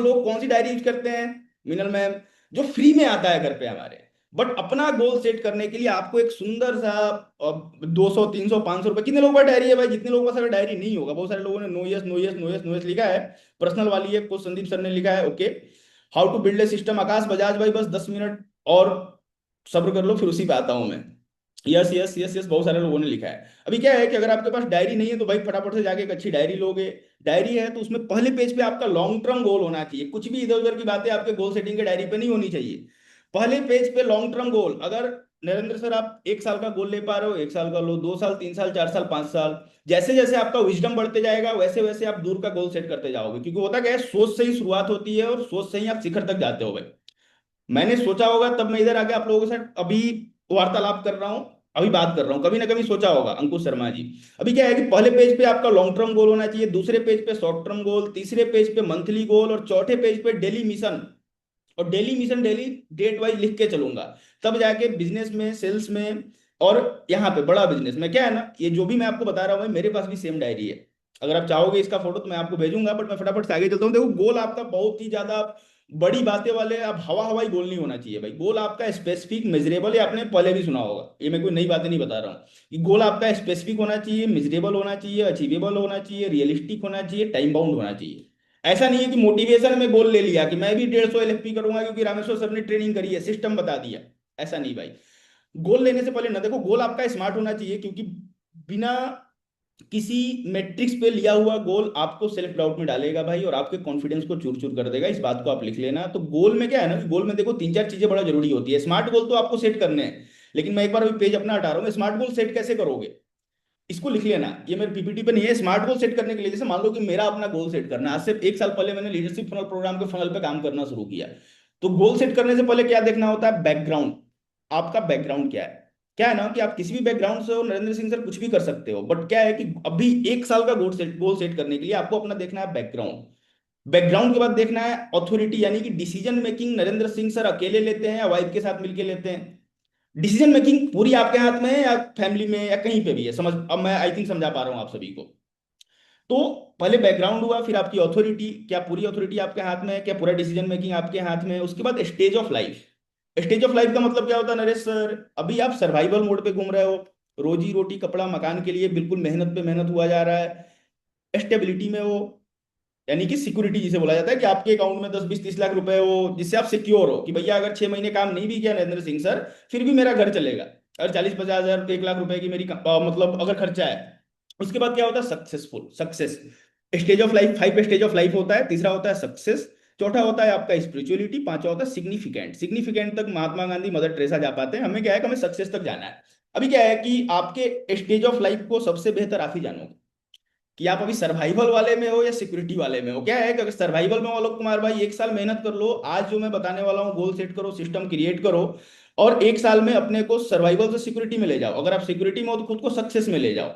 लोग कौन सी डायरी यूज करते हैं मिनल मैम? जो फ्री में आता है घर पे हमारे। बट अपना गोल सेट करने के लिए आपको एक सुंदर सा 200 300 500 रुपए, कितने लोगों का डायरी है भाई? जितने लोगों का, अगर डायरी नहीं होगा, बहुत सारे लोगों ने no yes, no yes, no yes, no yes लिखा है। पर्सनल वाली है, कुछ संदीप सर ने लिखा है, okay. How to build a system, Akash Bajaj भाई, बस 10 मिनट और सब्र कर लो, फिर उसी पे आता हूं मैं। यस यस यस यस, बहुत सारे लोगों ने लिखा है। अभी क्या है कि अगर आपके पास डायरी नहीं है तो भाई फटाफट से जाके एक अच्छी डायरी लोगे। डायरी है तो उसमें पहले पेज पे आपका लॉन्ग टर्म गोल होना चाहिए, कुछ भी इधर उधर की बातें आपके गोल सेटिंग के डायरी पे नहीं होनी चाहिए। पहले पेज पे लॉन्ग टर्म गोल, अगर नरेंद्र सर आप 1 साल का गोल ले पा रहे हो, 1 साल का लो, 2 साल, 3 साल, 4 साल, 5 साल, जैसे जैसे आपका विजडम बढ़ते जाएगा वैसे वैसे आप दूर का गोल सेट करते जाओगे, क्योंकि होता क्या है, सोच से ही शुरुआत होती है और सोच से ही आप शिखर तक जाते हो भाई। मैंने सोचा होगा तब मैं इधर आके आप लोगों के साथ अभी वार्तालाप कर रहा हूं, अभी बात कर रहा हूं, कभी ना कभी सोचा होगा अंकुश शर्मा जी। अभी क्या है कि पहले पेज पे आपका लॉन्ग टर्म गोल होना चाहिए, दूसरे पेज पे शॉर्ट टर्म गोल, तीसरे पेज पे मंथली गोल, और चौथे पेज पे डेली मिशन। और daily mission daily date wise लिख के चलूंगा, तब जाके बिजनेस में, सेल्स में, और यहाँ पे बड़ा बिजनेस में क्या है ना, ये जो भी मैं आपको बता रहा हूँ मेरे पास भी सेम डायरी है। अगर आप चाहोगे इसका फोटो तो मैं आपको भेजूंगा, बट मैं फटाफट से आगे चलता हूँ। देखो गोल आपका बहुत ही ज्यादा बड़ी बातें वाले, अब हवा हवाई गोल नहीं होना चाहिए भाई। गोल आपका स्पेसिफिक मेजरेबल है, आपने पहले भी सुना होगा, ये मैं कोई नई बातें नहीं बता रहा हूँ। कि गोल आपका स्पेसिफिक होना चाहिए, मेजरेबल होना चाहिए, अचीवेबल होना चाहिए, रियलिस्टिक होना चाहिए, टाइम बाउंड होना चाहिए। ऐसा नहीं है कि मोटिवेशन में गोल ले लिया कि मैं भी 150 LFP करूंगा क्योंकि रामेश्वर सर ने ट्रेनिंग करी है, सिस्टम बता दिया। ऐसा नहीं भाई। गोल लेने से पहले ना देखो, गोल आपका स्मार्ट होना चाहिए, क्योंकि बिना किसी मैट्रिक्स पे लिया हुआ गोल आपको सेल्फ डाउट में डालेगा भाई, और आपके कॉन्फिडेंस को चूर चूर कर देगा। इस बात को आप लिख लेना। तो गोल में क्या है ना कि गोल में देखो 3 4 चीजें बड़ा जरूरी होती है। स्मार्ट गोल तो आपको सेट करने हैं, लेकिन मैं एक बार अभी पेज अपना हटा रहा हूँ, स्मार्ट गोल सेट कैसे करोगे इसको लिख लेना। ये मेरे पीपीटी पे नहीं है। स्मार्ट गोल सेट करने के लिए, जैसे मान लो कि मेरा अपना गोल सेट करना है, आज से 1 साल पहले मैंने लीडरशिप फनल प्रोग्राम के फनल पे काम करना शुरू किया। तो गोल सेट करने से पहले क्या देखना होता है, बैकग्राउंड। आपका बैकग्राउंड क्या है। क्या है ना कि आप किसी भी बैकग्राउंड से हो नरेंद्र सिंह सर, कुछ भी कर सकते हो, बट क्या है कि अभी 1 साल का गोल सेट करने के लिए आपको अपना देखना है बैकग्राउंड। बैकग्राउंड के बाद देखना है अथॉरिटी, यानी कि decision making Narendra Singh sir अकेले लेते हैं या वाइफ के साथ मिलकर लेते हैं। डिसीजन मेकिंग पूरी आपके हाथ में है या फैमिली में या कहीं पे भी है, समझ, अब मैं आई थिंक समझा पा रहा हूँ आप सभी को। तो पहले बैकग्राउंड हुआ, फिर आपकी अथॉरिटी, क्या पूरी अथॉरिटी आपके हाथ में है, क्या पूरा डिसीजन मेकिंग आपके हाथ में है। उसके बाद stage of life. Stage of life का मतलब क्या होता है नरेश सर, अभी आप सर्वाइवल मोड पे घूम रहे हो, रोजी रोटी कपड़ा मकान के लिए बिल्कुल मेहनत पे मेहनत हुआ जा रहा है। स्टेबिलिटी में हो, यानी कि सिक्योरिटी जिसे बोला जाता है कि आपके अकाउंट में 10 20 30 लाख रुपए हो, जिससे आप सिक्योर हो कि भैया अगर 6 महीने काम नहीं भी किया नरेंद्र सिंह सर, फिर भी मेरा घर चलेगा। अगर 40 50 हजार 1 लाख रुपए की मेरी मतलब अगर खर्चा है। उसके बाद क्या होता है, successful success. Stage of life, 5 stage of life होता है। तीसरा होता है सक्सेस, चौथा होता है आपका स्पिरिचुअलिटी, पांचवा होता है सिग्निफिकेंट। सिग्निफिकेंट तक महात्मा गांधी, मदर टेरेसा जा पाते हैं, हमें क्या है कि हमें सक्सेस तक जाना है। अभी क्या है कि आपके स्टेज ऑफ लाइफ को सबसे बेहतर आप ही जानोगे कि आप अभी सर्वाइवल वाले में हो या सिक्योरिटी वाले में हो। क्या है कि अगर सर्वाइवल में हो आलोक कुमार भाई, 1 साल मेहनत कर लो, आज जो मैं बताने वाला हूँ गोल सेट करो, सिस्टम क्रिएट करो, और 1 साल में अपने को सर्वाइवल से सिक्योरिटी में ले जाओ। अगर आप सिक्योरिटी में हो तो खुद को सक्सेस में ले जाओ।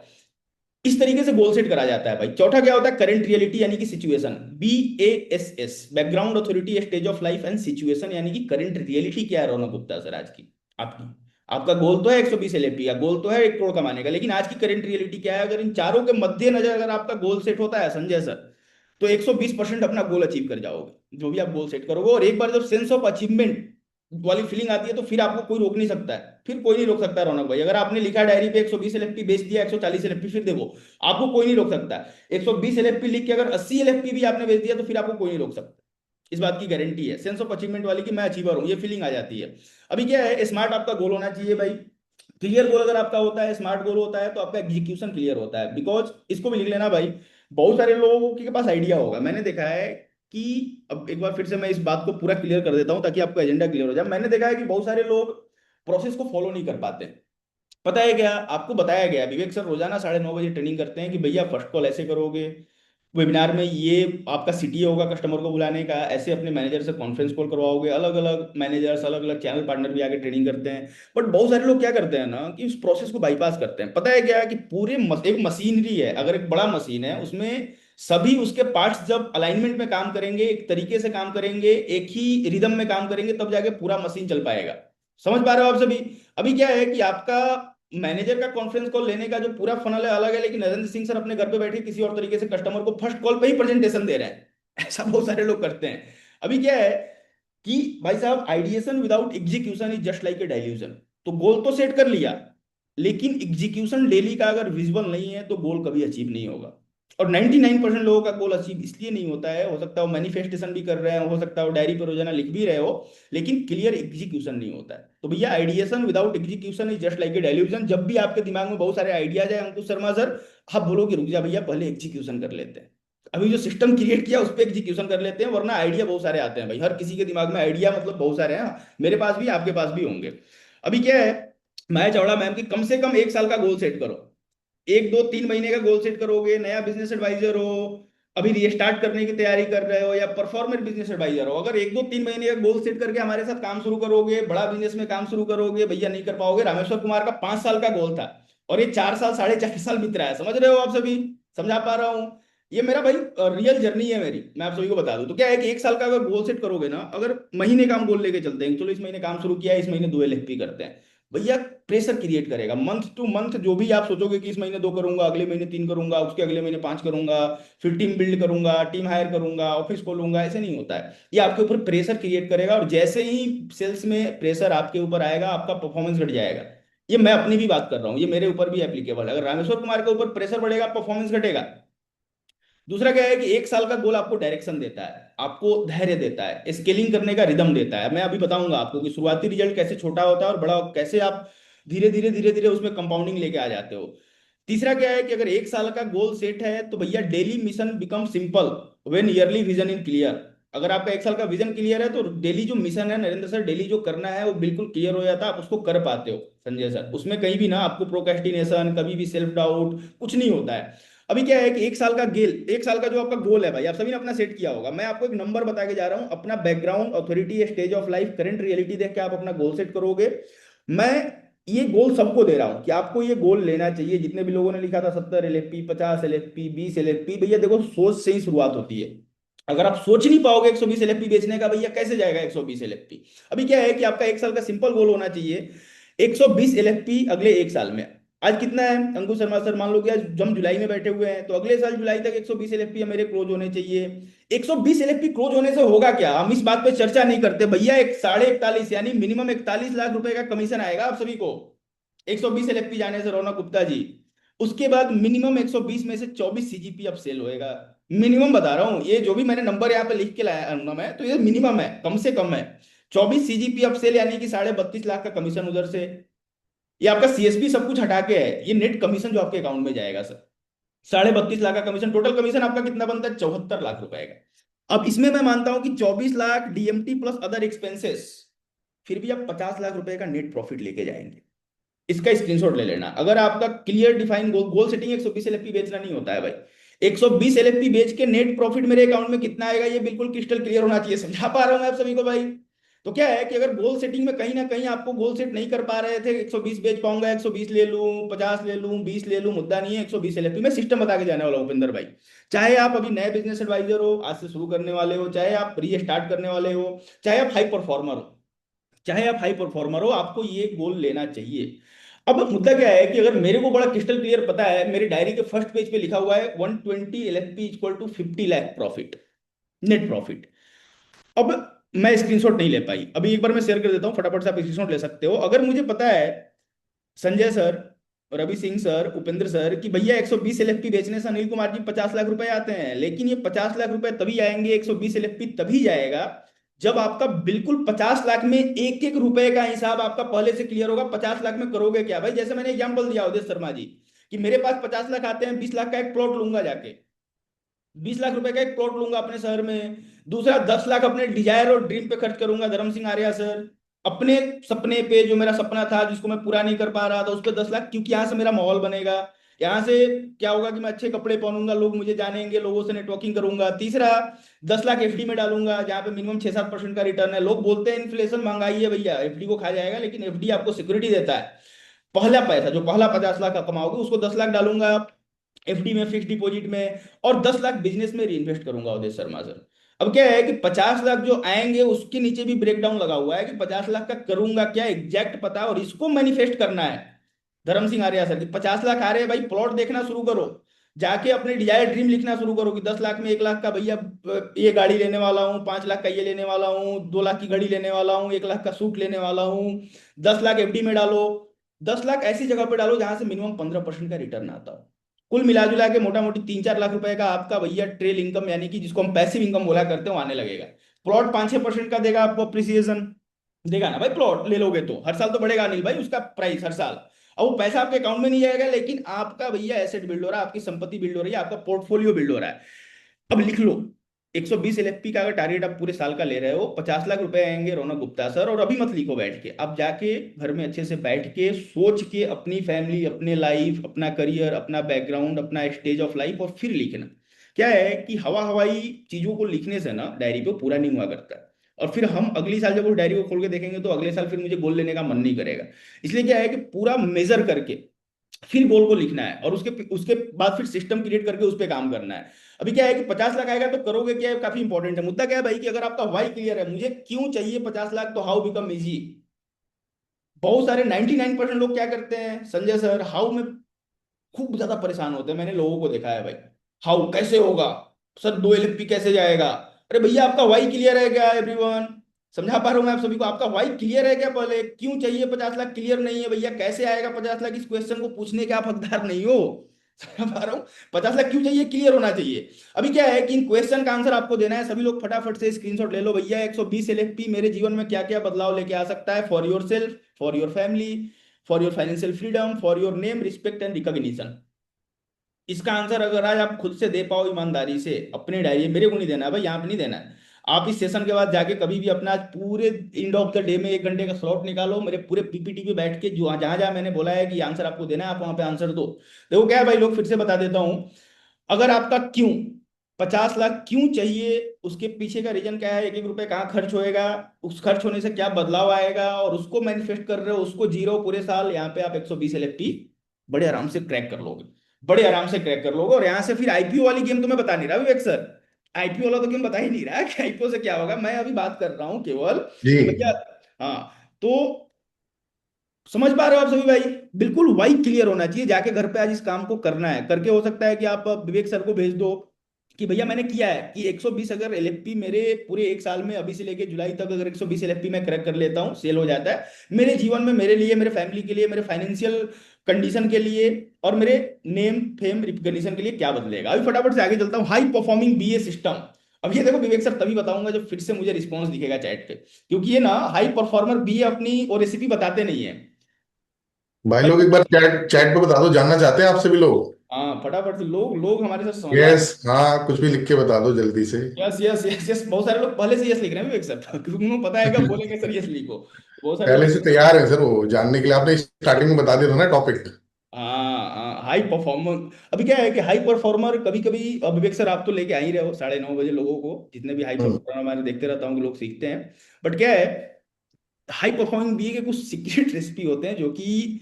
इस तरीके से गोल सेट करा जाता है भाई। चौथा क्या होता है, करंट रियलिटी यानी कि situation, BASS, background, authority, stage of life and situation, यानी कि करंट रियलिटी क्या है रौनक गुप्ता सर आज की आपकी। आपका गोल तो है 120 LFP का, गोल तो है 1 करोड़ कमाने का, लेकिन आज की करंट रियलिटी क्या है। अगर इन चारों के मद्देनजर अगर आपका गोल सेट होता है संजय सर, तो 120% अपना गोल अचीव कर जाओगे, जो भी आप गोल सेट करोगे। और एक बार जब सेंस ऑफ अचीवमेंट वाली फीलिंग आती है तो फिर आपको कोई रोक नहीं सकता है, फिर कोई नहीं रोक सकता है रौनक भाई। अगर आपने लिखा डायरी पे 120 LFP बेच दिया, 140 LFP, फिर देखो आपको कोई नहीं रोक सकता। 120 LFP लिख के अगर 80 LFP भी आपने बेच दिया तो फिर आपको कोई नहीं रोक सकता। इस बात की गारंटी है, सेंस ऑफ अचीवमेंट वाली कि मैं अचीवर हूं, ये फीलिंग आ जाती है। अभी क्या है, स्मार्ट आपका गोल होना चाहिए भाई। क्लियर गोल अगर आपका होता है, स्मार्ट गोल होता है, तो आपका एग्जीक्यूशन क्लियर होता है। बिकॉज इसको भी लिख लेना भाई, बहुत सारे लोगों के पास आइडिया होगा, मैंने देखा है कि, अब एक बार फिर से मैं इस बात को पूरा क्लियर कर देता हूं ताकि आपका एजेंडा क्लियर हो जाए। मैंने देखा है कि बहुत सारे लोग प्रोसेस को फॉलो नहीं कर पाते। पता है क्या, आपको बताया गया, विवेक सर रोजाना 9:30 बजे ट्रेनिंग करते हैं कि भैया फर्स्ट कॉल ऐसे करोगे, वेबिनार में ये आपका सीटीए होगा कस्टमर को बुलाने का, ऐसे अपने मैनेजर से कॉन्फ्रेंस कॉल करवाओगे। अलग अलग मैनेजर्स, अलग अलग चैनल पार्टनर भी आके ट्रेनिंग करते हैं। बट बहुत सारे लोग क्या करते हैं ना कि उस प्रोसेस को बाईपास करते हैं। पता है क्या कि एक मशीनरी है, अगर एक बड़ा मशीन है उसमें सभी उसके पार्ट्स जब अलाइनमेंट में काम करेंगे, एक तरीके से काम करेंगे, एक ही रिदम में काम करेंगे, तब जाके पूरा मशीन चल पाएगा। समझ पा रहे हो आप सभी। अभी क्या है कि आपका मैनेजर का कॉन्फ्रेंस कॉल लेने का जो पूरा फनल है अलग है, लेकिन नरेंद्र सिंह सर अपने घर पे बैठे किसी और तरीके से कस्टमर को फर्स्ट कॉल पे ही प्रेजेंटेशन दे रहे हैं। ऐसा बहुत सारे लोग करते हैं। अभी क्या है कि भाई साहब, ideation without execution is just like a delusion. तो गोल तो सेट कर लिया, लेकिन एग्जीक्यूशन डेली का अगर विजुअल नहीं है तो गोल कभी अचीव नहीं होगा। और 99% लोगों का गोल अचीव इसलिए नहीं होता है, हो सकता है वो मैनिफेस्टेशन भी कर रहे हैं, हो सकता है वो डायरी पर रोजाना लिख भी रहे हो, लेकिन क्लियर एग्जीक्यूशन नहीं होता है। तो भैया ideation without execution is just like A delusion. जब भी आपके दिमाग में बहुत सारे आइडियाज है अंकुश शर्मा सर, आप बोलोगे रुक जा भैया पहले एग्जीक्यूशन कर लेते हैं, अभी जो सिस्टम क्रिएट किया उस पर एग्जीक्यूशन कर लेते हैं, वरना आइडिया बहुत सारे आते हैं भाई, हर किसी के दिमाग में आइडिया मतलब बहुत सारे हैं, मेरे पास भी आपके पास भी होंगे। अभी क्या है, मैं चावड़ा मैम की कम से कम 1 साल का गोल सेट करो, 1 2 3 महीने का गोल सेट करोगे, नया बिजनेस एडवाइजर हो, अभी रीस्टार्ट करने की तैयारी कर रहे हो, या परफॉर्मर बिजनेस एडवाइजर हो, अगर 1 2 3 महीने का गोल सेट करके हमारे साथ काम शुरू करोगे, बड़ा बिजनेस में काम शुरू करोगे, भैया नहीं कर पाओगे। रामेश्वर कुमार का 5 साल का गोल था और ये 4 साल 4.5 साल बीत रहा है, समझ रहे हो आप सभी, समझा पा रहा हूँ, ये मेरा भाई रियल जर्नी है मेरी, मैं आप सभी को बता दूं। तो क्या है कि 1 साल का अगर गोल सेट करोगे ना, अगर महीने का हम गोल लेके चलते हैं, चलो इस महीने काम शुरू किया है, इस महीने 2 LFP करते हैं, भैया प्रेशर क्रिएट करेगा मंथ टू मंथ। जो भी आप सोचोगे कि इस महीने 2 करूंगा, अगले महीने 3 करूंगा, उसके अगले महीने 5 करूंगा, फिर टीम बिल्ड करूंगा, टीम हायर करूंगा, ऑफिस खोलूंगा, ऐसे नहीं होता है। ये आपके ऊपर प्रेशर क्रिएट करेगा, और जैसे ही सेल्स में प्रेशर आपके ऊपर आएगा आपका परफॉर्मेंस घट जाएगा। ये मैं अपनी भी बात कर रहा हूँ, ये मेरे ऊपर भी एप्लीकेबल है। अगर रामेश्वर कुमार के ऊपर प्रेशर बढ़ेगा परफॉर्मेंस घटेगा। दूसरा क्या है कि 1 साल का गोल आपको डायरेक्शन देता है, आपको धैर्य देता है, स्केलिंग करने का रिदम देता है। मैं अभी बताऊंगा आपको कि शुरुआती रिजल्ट कैसे छोटा होता है और बड़ा कैसे आप धीरे धीरे उसमें कंपाउंडिंग लेके आ जाते हो। तीसरा क्या है कि अगर 1 साल का गोल सेट है तो भैया daily mission become simple when yearly vision in clear. अगर आपका 1 साल का विजन क्लियर है तो डेली जो मिशन है नरेंद्र सर, डेली जो करना है वो बिल्कुल क्लियर हो जाता है, आप उसको कर पाते हो संजय सर, उसमें कहीं भी ना आपको प्रोक्रेस्टिनेशन, कभी भी सेल्फ डाउट कुछ नहीं होता है। अभी क्या है कि 1 साल का गेल 1 साल का जो आपका गोल है भाई, आप सभी ने अपना सेट किया होगा, मैं आपको एक नंबर बता के जा रहा हूं, अपना background, authority, stage of life, current reality देख के आप अपना गोल सेट करोगे। मैं ये गोल सबको दे रहा हूं कि आपको ये गोल लेना चाहिए। जितने भी लोगों ने लिखा था 70 LFP, 50 LFP, 20 LFP, भैया देखो सोच से ही शुरुआत होती है। अगर आप सोच नहीं पाओगे 120 LFP बेचने का, भैया कैसे जाएगा 120 LFP। अभी क्या है कि आपका 1 साल का सिंपल गोल होना चाहिए 120 LFP अगले 1 साल में। आज कितना है अंकुश शर्मा सर, मान लो कि आज हम जुलाई में बैठे हुए हैं, तो अगले साल जुलाई तक 120 LFP मेरे क्लोज होने चाहिए। 120 LFP क्लोज होने से होगा क्या, हम इस बात पे चर्चा नहीं करते भैया, एक 41.5 यानी मिनिमम 41 लाख रुपए का कमीशन आएगा आप सभी को 120 LFP जाने से, रौनक गुप्ता जी। उसके बाद मिनिमम 120 में से 24 CGP अब सेल होएगा। मिनिमम बता रहा हूं, ये जो भी मैंने नंबर यहाँ पे लिख के लाया हूं ना मैं, तो ये मिनिमम है, कम से कम है। 24 CGP अब सेल यानी कि 32.5 लाख का कमीशन उधर से। ये आपका CSP सब कुछ हटा के है, ये नेट कमीशन जो आपके अकाउंट में जाएगा सर, 32.5 लाख का कमीशन। टोटल कमीशन आपका कितना बनता है, 74 लाख रुपए का। अब इसमें मैं मानता हूं कि 24 lakh DMT plus other expenses, फिर भी आप 50 लाख रुपए का नेट प्रॉफिट लेके जाएंगे। इसका स्क्रीनशॉट ले लेना। अगर आपका क्लियर डिफाइन गोल, गोल सेटिंग 120 LFP बेचना नहीं होता है भाई, 120 LFP बेच के नेट प्रॉफिट मेरे अकाउंट में कितना आएगा ये बिल्कुल क्रिस्टल क्लियर होना चाहिए। समझा पा रहा हूं मैं आप सभी को भाई। तो क्या है कि अगर गोल सेटिंग में कहीं ना कहीं आपको गोल सेट नहीं कर पा रहे थे, 120 बेच पाऊंगा, 120 ले लूं, 50 ले लूं, 20 ले लूं, मुद्दा नहीं है। 120 LFP में सिस्टम बता के जाने वाला हूं उपेंद्र भाई। चाहे आप अभी नए बिजनेस एडवाइजर हो, आज से शुरू करने वाले हो, चाहे आप री स्टार्ट करने वाले हो, चाहे आप हाई परफॉर्मर हो, चाहे आप हाई परफॉर्मर हो, आपको ये गोल लेना चाहिए। अब मुद्दा क्या है कि अगर मेरे को बड़ा क्रिस्टल क्लियर पता है, मेरी डायरी के फर्स्ट पेज पे लिखा हुआ है 120 LFP equal to 50 lakh profit, net profit. अब मैं स्क्रीनशॉट नहीं ले पाई, अभी एक बार मैं शेयर कर देता हूं, फटाफट से आप स्क्रीनशॉट ले सकते हो। अगर मुझे पता है Sanjay sir, Ravi Singh sir, Upendra sir, कि भैया 120 LFP बेचने से अनिल कुमार जी 50 लाख रुपए आते हैं, लेकिन ये 50 लाख रुपए तभी आएंगे, 120 LFP तभी जाएगा जब आपका बिल्कुल 50 लाख में एक एक रुपए का हिसाब आपका पहले से क्लियर होगा। 50 लाख में करोगे क्या भाई, जैसे मैंने एग्जाम्पल दिया उदय शर्मा जी, कि मेरे पास 50 लाख आते हैं, 20 लाख का एक प्लॉट लूंगा जाके, 20 लाख रुपए का एक प्लॉट लूंगा अपने शहर में। दूसरा 10 लाख अपने डिजायर और ड्रीम पे खर्च करूंगा, धर्म सिंह आर्या सर। अपने सपने पे, जो मेरा सपना था जिसको मैं पूरा नहीं कर पा रहा था, उस पर 10 लाख, क्योंकि यहाँ से मेरा माहौल बनेगा। यहाँ से क्या होगा कि मैं अच्छे कपड़े पहनूंगा, लोग मुझे जानेंगे, लोगों से नेटवर्किंग करूंगा। तीसरा 10 लाख FD में डालूंगा, जहाँ पे मिनिमम 6-7% का रिटर्न है। लोग बोलते हैं इन्फ्लेशन महंगाई है भैया, FD को खा जाएगा, लेकिन FD आपको सिक्योरिटी देता है। पहला पैसा जो पहला 50 लाख का कमाओगे उसको 10 लाख डालूंगा FD में, फिक्स डिपॉजिट में, और 10 लाख बिजनेस में री करूंगा उदय शर्मा सर। अब क्या है कि 50 लाख जो आएंगे उसके नीचे भी ब्रेकडाउन लगा हुआ है कि 50 लाख का करूंगा क्या, एग्जैक्ट पता, और इसको मैनिफेस्ट करना है। धर्म सिंह आर्या सर की 50 लाख आ रहे हैं भाई, प्लॉट देखना शुरू करो, जाके अपने डिजायर ड्रीम लिखना शुरू करो कि 10 लाख में 1 लाख का भैया ये गाड़ी लेने वाला हूँ, 5 लाख का ये लेने वाला हूँ, 2 लाख की घड़ी लेने वाला हूँ, 1 लाख का सूट लेने वाला हूँ। 10 लाख FD में डालो, 10 लाख ऐसी जगह पे डालो जहां से मिनिमम 15% का रिटर्न आता हो। कुल मिला जुला के मोटा मोटी 3-4 लाख रुपए का आपका भैया ट्रेल इनकम, यानी कि जिसको हम पैसिव इनकम बोला करते हैं, वो आने लगेगा। प्लॉट 5-6% का देगा आपको अप्रिसिएशन, देगा ना भाई। प्लॉट ले लोगे तो हर साल तो बढ़ेगा अनिल भाई उसका प्राइस, हर साल। अब वो पैसा आपके अकाउंट में नहीं जाएगा, लेकिन आपका भैया एसेट बिल्ड हो रहा है, आपकी संपत्ति बिल्ड हो रही है, आपका पोर्टफोलियो बिल्ड हो रहा है। अब लिख लो, 120 एलएफपी का अगर टारगेट आप पूरे साल का ले रहे हो, 50 लाख रुपए आएंगे रौनक गुप्ता सर। और अभी मत लिखो बैठ के, अब जाके घर में अच्छे से बैठ के सोच के अपनी फैमिली, अपने लाइफ, अपना करियर, अपना बैकग्राउंड, अपना स्टेज ऑफ लाइफ, और फिर लिखना। क्या है कि हवा हवाई चीजों को लिखने से ना डायरी पे पूरा नहीं हुआ करता। और फिर हम अगली साल जब उस डायरी को खोल के देखेंगे तो अगले साल फिर मुझे गोल लेने का मन नहीं करेगा। इसलिए क्या है कि पूरा मेजर करके फिर गोल को लिखना है, और उसके उसके बाद फिर सिस्टम क्रिएट करके उस पर काम करना है। अभी क्या है कि 50 लाख आएगा तो करोगे क्या, है काफी इंपॉर्टेंट है। मुद्दा क्या है भाई कि अगर आपका वाई क्लियर है, मुझे क्यों चाहिए 50 लाख, तो हाउ बिकम इजी। बहुत सारे 99% लोग क्या करते हैं संजय सर, हाउ में खूब ज्यादा परेशान होते हैं। मैंने लोगों को देखा है भाई, हाउ कैसे होगा सर, 2 एलएफपी कैसे जाएगा। अरे भैया आपका वाई क्लियर है क्या एवरीवन? समझा पा रहा हूँ मैं आप सभी को? आपका वाई क्लियर है क्या? पहले क्यों चाहिए 50 लाख क्लियर नहीं है भैया, कैसे आएगा 50 लाख, इस क्वेश्चन को पूछने के आप हकदार नहीं हो। समझा पा रहा हूँ? 50 लाख क्यों चाहिए, क्लियर होना चाहिए। अभी क्या है कि इन क्वेश्चन का आंसर आपको देना है। सभी लोग फटाफट से स्क्रीनशॉट ले लो भैया। 120 एलएफपी मेरे जीवन में क्या क्या बदलाव लेके आ सकता है, for your self, for your family, for your financial freedom, for your name, respect and recognition. इसका आंसर अगर आज आप खुद से दे पाओ ईमानदारी से अपने डायरी, मेरे को नहीं देना है भाई, यहाँ पे नहीं देना है। आप इस सेशन के बाद जाके कभी भी अपना आज पूरे एंड ऑफ द डे में 1 घंटे का स्लॉट निकालो, मेरे पूरे पीपीटी पे बैठ के जो जहां जहां मैंने बोला है कि आंसर आपको देना है, आप वहां पे आंसर दो। देखो क्या है भाई लोग, फिर से बता देता हूं, अगर आपका क्यों 50 लाख क्यों चाहिए, उसके पीछे का रीजन क्या है, एक एक रुपए कहाँ खर्च होएगा, उस खर्च होने से क्या बदलाव आएगा, और उसको मैनिफेस्ट कर रहे हो, उसको जीरो पूरे साल, यहाँ पे आप 120 एलएफपी बड़े आराम से क्रैक कर लोगे। बड़े आराम से क्रैक कर लोगे। और यहाँ से फिर आईपीओ वाली गेम तो मैं बता नहीं रहा विवेक सर, आईपीओ वाला तो गेम बता ही नहीं रहा कि आईपीओ से क्या होगा। मैं अभी बात कर रहा हूँ केवल जी। कि भैया, हाँ, तो समझ पा रहे हो आप सभी भाई? बिल्कुल वाई क्लियर होना चाहिए। जाके घर पे आज इस काम को करना है करके, हो सकता है कि आप विवेक सर को भेज दो कि भैया मैंने किया है कि 120 अगर एलएफपी मेरे पूरे एक साल में, अभी से लेके जुलाई तक, अगर 120 एलएफपी मैं क्रैक कर लेता हूँ, सेल हो जाता है, मेरे जीवन में, मेरे लिए, मेरे फैमिली के लिए, मेरे फाइनेंशियल कंडीशन के लिए, और मेरे नेम फेम रिकग्निशन के लिए क्या बदलेगा। अभी फटाफट से आगे चलता हूँ। High performing BA system. अब ये देखो विवेक सर तभी बताऊंगा जब फिर से मुझे रिस्पॉन्स दिखेगा चैट पे, क्योंकि ये ना हाई परफॉर्मर बीए अपनी और रेसिपी बताते नहीं है भाई भाई। लोग एक बार चैट चैट पे बता दो, जानना चाहते हैं आपसे भी लोग। हाँ फटाफट से, लोग लोग हमारे साथ समझदार। यस, हाँ, कुछ भी लिख के बता दो जल्दी से। यस यस यस यस, बहुत सारे लोग पहले से यस लिख रहे हैं विवेक सर क्योंकि उनको पता है कि बोलेंगे सर यस लिखो। बहुत सारे पहले लोग। से तैयार है सर वो जानने के लिए, आपने स्टार्टिंग में बता दिया था ना टॉपिक। हाँ हाँ, हाई परफॉर्मर। अभी क्या है कि हाई परफॉर्मर कभी कभी, विवेक सर आप तो लेके आ ही रहे हो 9:30 बजे लोगों को, जितने भी हाई हम्म। परफॉर्मर हमारे देखते रहता हूँ कि लोग सीखते हैं। बट क्या है, हाई परफॉर्मिंग बी के कुछ सीक्रेट रेसिपी होते हैं जो कि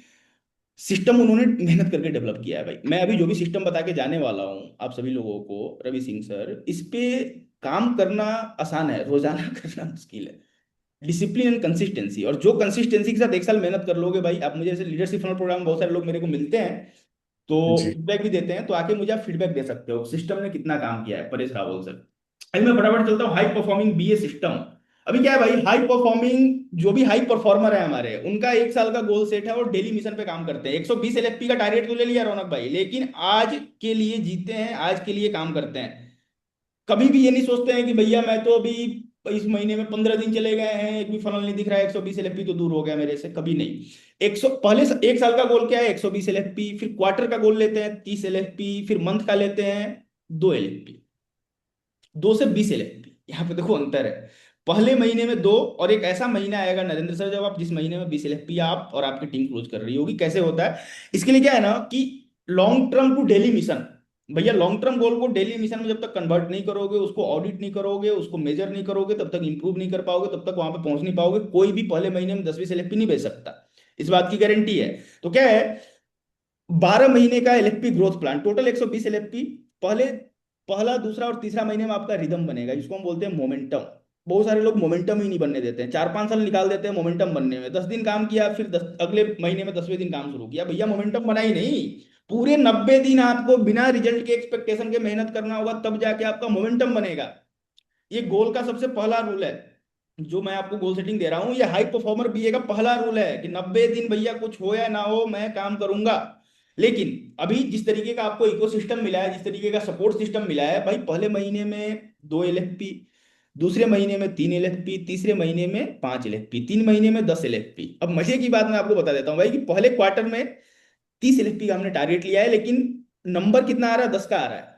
सिस्टम उन्होंने मेहनत करके डेवलप किया है भाई। मैं अभी जो भी सिस्टम बता के जाने वाला हूँ आप सभी लोगों को, रवि सिंह सर, इस पे काम करना आसान है, रोजाना करना मुश्किल है। डिसिप्लिन एंड कंसिस्टेंसी, और जो कंसिस्टेंसी के साथ एक साल मेहनत कर लोगे भाई आप, मुझे जैसे लीडरशिप फनल प्रोग्राम बहुत सारे लोग मेरे को मिलते हैं, तो जी। फीडबैक भी देते हैं, तो आके मुझे आप फीडबैक दे सकते हो सिस्टम ने कितना काम किया है। परेश रावल सर। अभी मैं फटाफट चलता हूँ, हाई परफॉर्मिंग बीए सिस्टम। अभी क्या है भाई, हाई परफॉर्मिंग जो भी हाई परफॉर्मर है हमारे, उनका एक साल का गोल सेट है और डेली मिशन पे काम करते हैं। 120 एलएफपी का टारगेट तो ले लिया रौनक भाई, लेकिन आज के लिए जीते हैं, आज के लिए काम करते हैं। कभी भी ये नहीं सोचते हैं कि भैया मैं तो अभी इस महीने में 15 दिन चले गए हैं, एक भी फनल नहीं दिख रहा है, 120 एलएफपी तो दूर हो गया मेरे से। कभी नहीं। 100 पहले एक साल का गोल क्या है, 120 एलएफपी। फिर क्वार्टर का गोल लेते हैं 30 एलएफपी। फिर मंथ का लेते हैं 2 एलएफपी। 2 से 20 एलएफपी, यहाँ पे देखो अंतर है। पहले महीने में 2, और एक ऐसा महीना आएगा नरेंद्र सर जब आप, जिस महीने में 20 एलएफपी आप और आपकी टीम क्लोज कर रही होगी। कैसे होता है, इसके लिए क्या है ना कि long term to daily mission. भैया लॉन्ग टर्म गोल को डेली मिशन में जब तक कन्वर्ट नहीं करोगे, उसको ऑडिट नहीं करोगे, उसको मेजर नहीं करोगे, तब तक इंप्रूव नहीं कर पाओगे, तब तक वहां पे पहुंच नहीं पाओगे। कोई भी पहले महीने में 10-20 एलएफपी नहीं भेज सकता, इस बात की गारंटी है। तो क्या है, 12 महीने का LFP growth plan, total 120 LFP. पहले पहला, दूसरा और तीसरा महीने में आपका रिदम बनेगा, जिसको हम बोलते हैं मोमेंटम। बहुत सारे लोग मोमेंटम ही नहीं बनने देते हैं, 4-5 साल निकाल देते हैं मोमेंटम बनने में। 10 दिन काम किया, फिर अगले महीने में 10वें दिन काम शुरू किया, भैया मोमेंटम बना ही नहीं। पूरे 90 दिन आपको बिना रिजल्ट के एक्सपेक्टेशन के मेहनत करना होगा, तब जाके आपका मोमेंटम बनेगा। ये गोल का सबसे पहला रूल है जो मैं आपको गोल सेटिंग दे रहा हूं। ये हाई परफॉर्मर बीए का पहला रूल है कि 90 दिन भैया कुछ हो या ना हो मैं काम करूंगा। लेकिन अभी जिस तरीके का आपको इकोसिस्टम मिला है, जिस तरीके का सपोर्ट सिस्टम मिला है भाई, पहले महीने में 2 LFP, दूसरे महीने में 3 LFP, तीसरे महीने में 5 LFP, 3 महीने में 10 LFP। अब मजे की बात मैं आपको बता देता हूँ भाई कि पहले क्वार्टर में 30 LFP का हमने टारगेट लिया है, लेकिन नंबर कितना आ रहा है? 10 का आ रहा है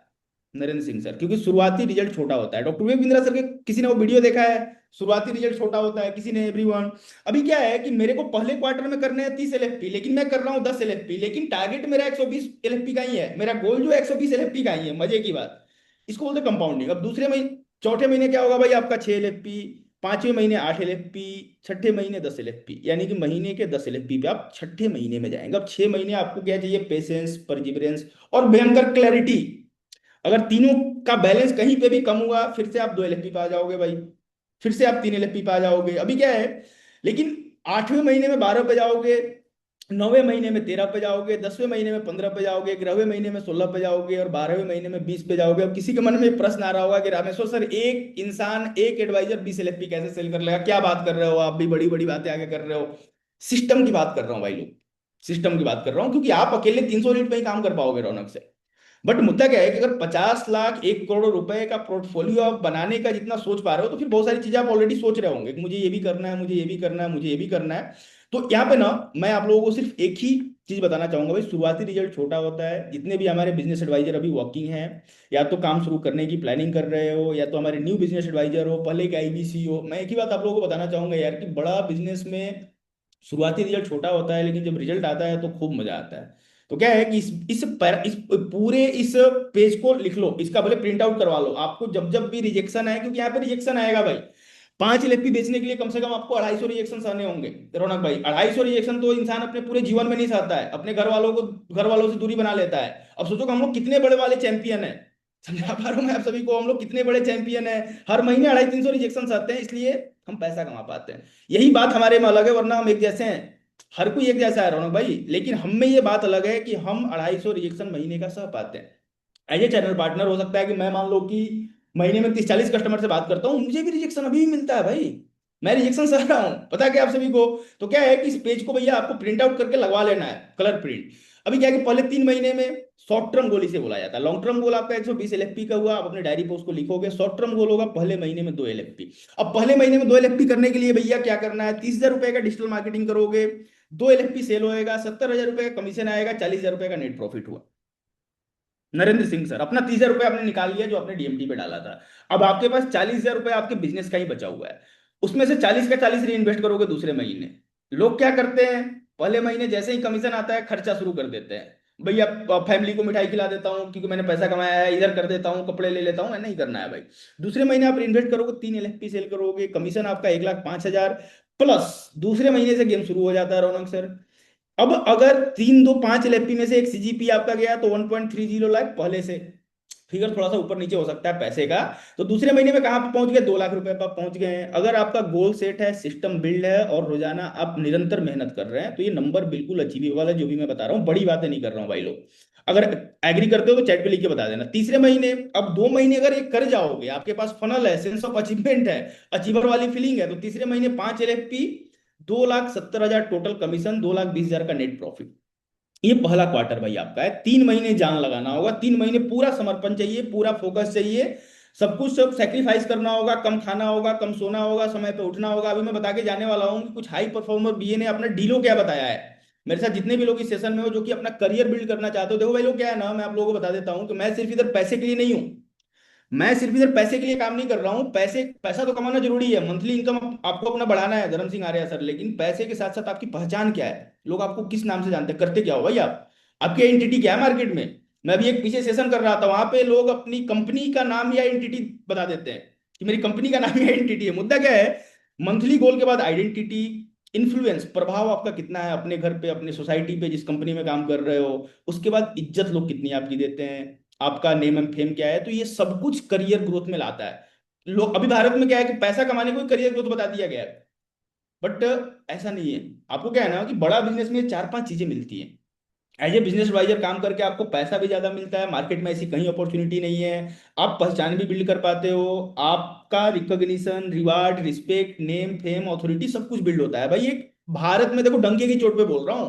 नरेंद्र सिंह सर, क्योंकि शुरुआती रिजल्ट छोटा होता है। डॉक्टर विवेक बिंद्रा सर के किसी ने वो वीडियो देखा है? शुरुआती रिजल्ट छोटा होता है, किसी ने? एवरीवन, अभी क्या है कि मेरे को पहले क्वार्टर में करने हैं 30 LFP, लेकिन मैं कर रहा हूँ 10 LFP, लेकिन टारगेट मेरा 120 LFP का ही है, मेरा गोल जो 120 LFP का ही है। मजे की बात, इसको बोलते कंपाउंडिंग। अब दूसरे महीने, चौथे महीने क्या होगा भाई? आपका 6 LFP, पांचवें महीने 8 LFP, छठे महीने 10 LFP, यानी कि महीने के 10 LFP पे आप छठे महीने में जाएंगे। अब 6 महीने आपको क्या चाहिए? पेशेंस, परजिवरेंस और भयंकर क्लैरिटी। अगर तीनों का बैलेंस कहीं पे भी कम हुआ, फिर से आप 2 LFP पे आ जाओगे भाई, फिर से आप 3 LFP पे आ जाओगे। अभी क्या है, लेकिन 8वें महीने में 12 पे जाओगे, 9वें महीने में 13 पे जाओगे, 10वें महीने में 15 पे जाओगे, 11वें महीने में 16 पे जाओगे और 12वें महीने में 20 पे जाओगे। अब किसी के मन में प्रश्न आ रहा होगा कि रामेश्वर सर, एक इंसान, एक एडवाइजर 20 LFP कैसे सेल कर लेगा? क्या बात कर रहे हो आप भी, बड़ी बड़ी बातें आगे कर रहे हो। सिस्टम की बात कर रहा हूँ भाई लोग, सिस्टम की बात कर रहा हूँ, क्योंकि आप अकेले 300 यूनिट पे ही काम कर पाओगे रौनक से। बट मुद्दा क्या है कि अगर 50 लाख, 1 करोड़ रुपए का पोर्टफोलियो आप बनाने का जितना सोच पा रहे हो, तो फिर बहुत सारी चीजें आप ऑलरेडी सोच रहे होंगे कि मुझे ये भी करना है, मुझे ये भी करना है, मुझे ये भी करना है। तो यहाँ पे ना मैं आप लोगों को सिर्फ एक ही चीज बताना चाहूंगा भाई, शुरुआती रिजल्ट छोटा होता है। जितने भी हमारे बिजनेस एडवाइजर अभी वर्किंग हैं, या तो काम शुरू करने की प्लानिंग कर रहे हो, या तो हमारे न्यू बिजनेस एडवाइजर हो, पहले के IBC हो, मैं एक ही बात आप लोगों को बताना चाहूंगा यार, कि बड़ा बिजनेस में शुरुआती रिजल्ट छोटा होता है, लेकिन जब रिजल्ट आता है तो खूब मजा आता है। तो क्या है कि इस पूरे इस पेज को लिख लो, इसका भले प्रिंट आउट करवा लो। आपको जब जब भी रिजेक्शन आए, क्योंकि यहाँ पे रिजेक्शन आएगा भाई, 5 LFP बेचने के लिए कम से कम आपको 250 रिजेक्शन सहने होंगे रौनक भाई। 250 रिजेक्शन तो इंसान अपने पूरे जीवन में नहीं सहता है, अपने घर वालों से दूरी बना लेता है। अब सोचो कि हम लोग कितने बड़े वाले चैंपियन है, समझा पा रहा हूँ मैं आप सभी को? हम लोग कितने बड़े चैंपियन है, हर महीने 250-300 रिजेक्शन आते हैं, इसलिए हम पैसा कमा पाते हैं। यही बात हमारे में अलग है, वरना हम एक जैसे हैं, हर कोई एक जैसा है रौनक भाई। लेकिन हम में ये बात अलग है कि हम 250 रिजेक्शन महीने का सह पाते हैं। एज ए चैनल पार्टनर हो सकता है कि मैं मान लो कि महीने में 30-40 कस्टमर से बात करता हूँ, मुझे भी रिजेक्शन अभी भी मिलता है भाई, मैं रिजेक्शन सह रहा हूँ, पता है क्या आप सभी को? तो क्या है कि इस पेज को भैया आपको प्रिंट आउट करके लगवा लेना है, कलर प्रिंट। अभी क्या है कि पहले 3 महीने में शॉर्ट टर्म गोल इसे बोला जाता है। लॉन्ग टर्म गोल आपका 120 LFP का हुआ, आप अपने डायरी पे उसको लिखोगे। शॉर्ट टर्म गोल होगा पहले महीने में 2 LFP। अब पहले महीने में 2 LFP करने के लिए भैया क्या करना है? 30,000 रुपए का डिजिटल मार्केटिंग करोगे, 2 LFP सेल होएगा, 70,000 रुपए का कमीशन आएगा, 40,000 रुपए का नेट प्रॉफिट हुआ। नरेंद्र सिंह सर, अपना 30,000 रुपए आपने निकाल लिया जो आपने DMT पे डाला था। अब आपके पास 40,000 रुपए आपके बिजनेस का ही बचा हुआ है, उसमें से 40 का 40 री इन्वेस्ट करोगे दूसरे महीने। लोग क्या करते हैं, पहले महीने जैसे ही कमीशन आता है खर्चा शुरू कर देते हैं। भैया फैमिली को मिठाई खिला देता हूँ क्योंकि मैंने पैसा कमाया है, इधर कर देता हूँ, कपड़े ले लेता हूँ, नहीं करना है भाई। दूसरे महीने आप इन्वेस्ट करोगे, 3 LFP सेल करोगे, कमीशन आपका 1,05,000 प्लस। दूसरे महीने से गेम शुरू हो जाता है रौनक सर। अब अगर 3, 2, 5 LFP में से एक CGP आपका गया तो 1.30 लाख, पहले से फिगर थोड़ा सा ऊपर नीचे हो सकता है पैसे का। तो दूसरे महीने में कहां पे पहुंच गए? 2 लाख रुपए पर पहुंच गए हैं। अगर आपका गोल सेट है, सिस्टम बिल्ड है और रोजाना आप निरंतर मेहनत कर रहे हैं, तो ये नंबर बिल्कुल अचीवेबल है। जो भी मैं बता रहा हूँ, बड़ी बातें नहीं कर रहा हूँ भाई लोग। अगर एग्री करते हो तो चैट पे लिख के बता देना। तीसरे महीने, अब 2 महीने अगर ये कर जाओगे, आपके पास फनल है, सेंस ऑफ अचीवमेंट है, अचीवर वाली फीलिंग है, तो तीसरे महीने 5 LFP, 2,70,000 टोटल कमीशन, 2,20,000 का नेट प्रॉफिट। ये पहला क्वार्टर भाई आपका है। 3 महीने जान लगाना होगा, 3 महीने पूरा समर्पण चाहिए, पूरा फोकस चाहिए, सब कुछ सब सेक्रीफाइस करना होगा, कम खाना होगा, कम सोना होगा, समय पे उठना होगा। अभी मैं बता के जाने वाला हूँ कि कुछ हाई परफॉर्मर BA ने अपना डीलो क्या बताया है। मेरे साथ जितने भी लोग इस सेशन में हो जो कि अपना करियर बिल्ड करना चाहते हो, देखो भाई लोग क्या है ना, मैं आप लोगों को बता देता हूँ कि मैं सिर्फ इधर पैसे के लिए नहीं हूँ, मैं सिर्फ इधर पैसे के लिए काम नहीं कर रहा हूँ। पैसा तो कमाना जरूरी है, मंथली इनकम आपको अपना बढ़ाना है धर्म सिंह आर्या सर, लेकिन पैसे के साथ साथ आपकी पहचान क्या है, लोग आपको किस नाम से जानते हैं, करते क्या हो भाई आप, आपकी एंटिटी क्या है मार्केट में। मैं अभी एक पीछे सेशन कर रहा था, वहां पे लोग अपनी कंपनी का नाम या एंटिटी बता देते हैं कि मेरी कंपनी का नाम या एंटिटी है। मुद्दा क्या है, मंथली गोल के बाद आइडेंटिटी, इन्फ्लुएंस, प्रभाव आपका कितना है अपने घर पे, अपने सोसाइटी पे, जिस कंपनी में काम कर रहे हो। उसके बाद इज्जत लोग कितनी आपकी देते हैं, आपका नेम एंड फेम क्या है। तो ये सब कुछ करियर ग्रोथ में लाता है। लोग अभी भारत में क्या है कि पैसा कमाने को करियर ग्रोथ बता दिया गया है, बट ऐसा नहीं है। आपको क्या है ना कि बड़ा बिजनेस में 4-5 चीजें मिलती हैं। एज ए बिजनेस एडवाइजर काम करके आपको पैसा भी ज्यादा मिलता है, मार्केट में ऐसी कहीं अपॉर्चुनिटी नहीं है, आप पहचान भी बिल्ड कर पाते हो, आपका recognition, reward, respect, name fame, authority सब कुछ बिल्ड होता है भाई। एक भारत में देखो, डंके की चोट पे बोल रहा हूँ,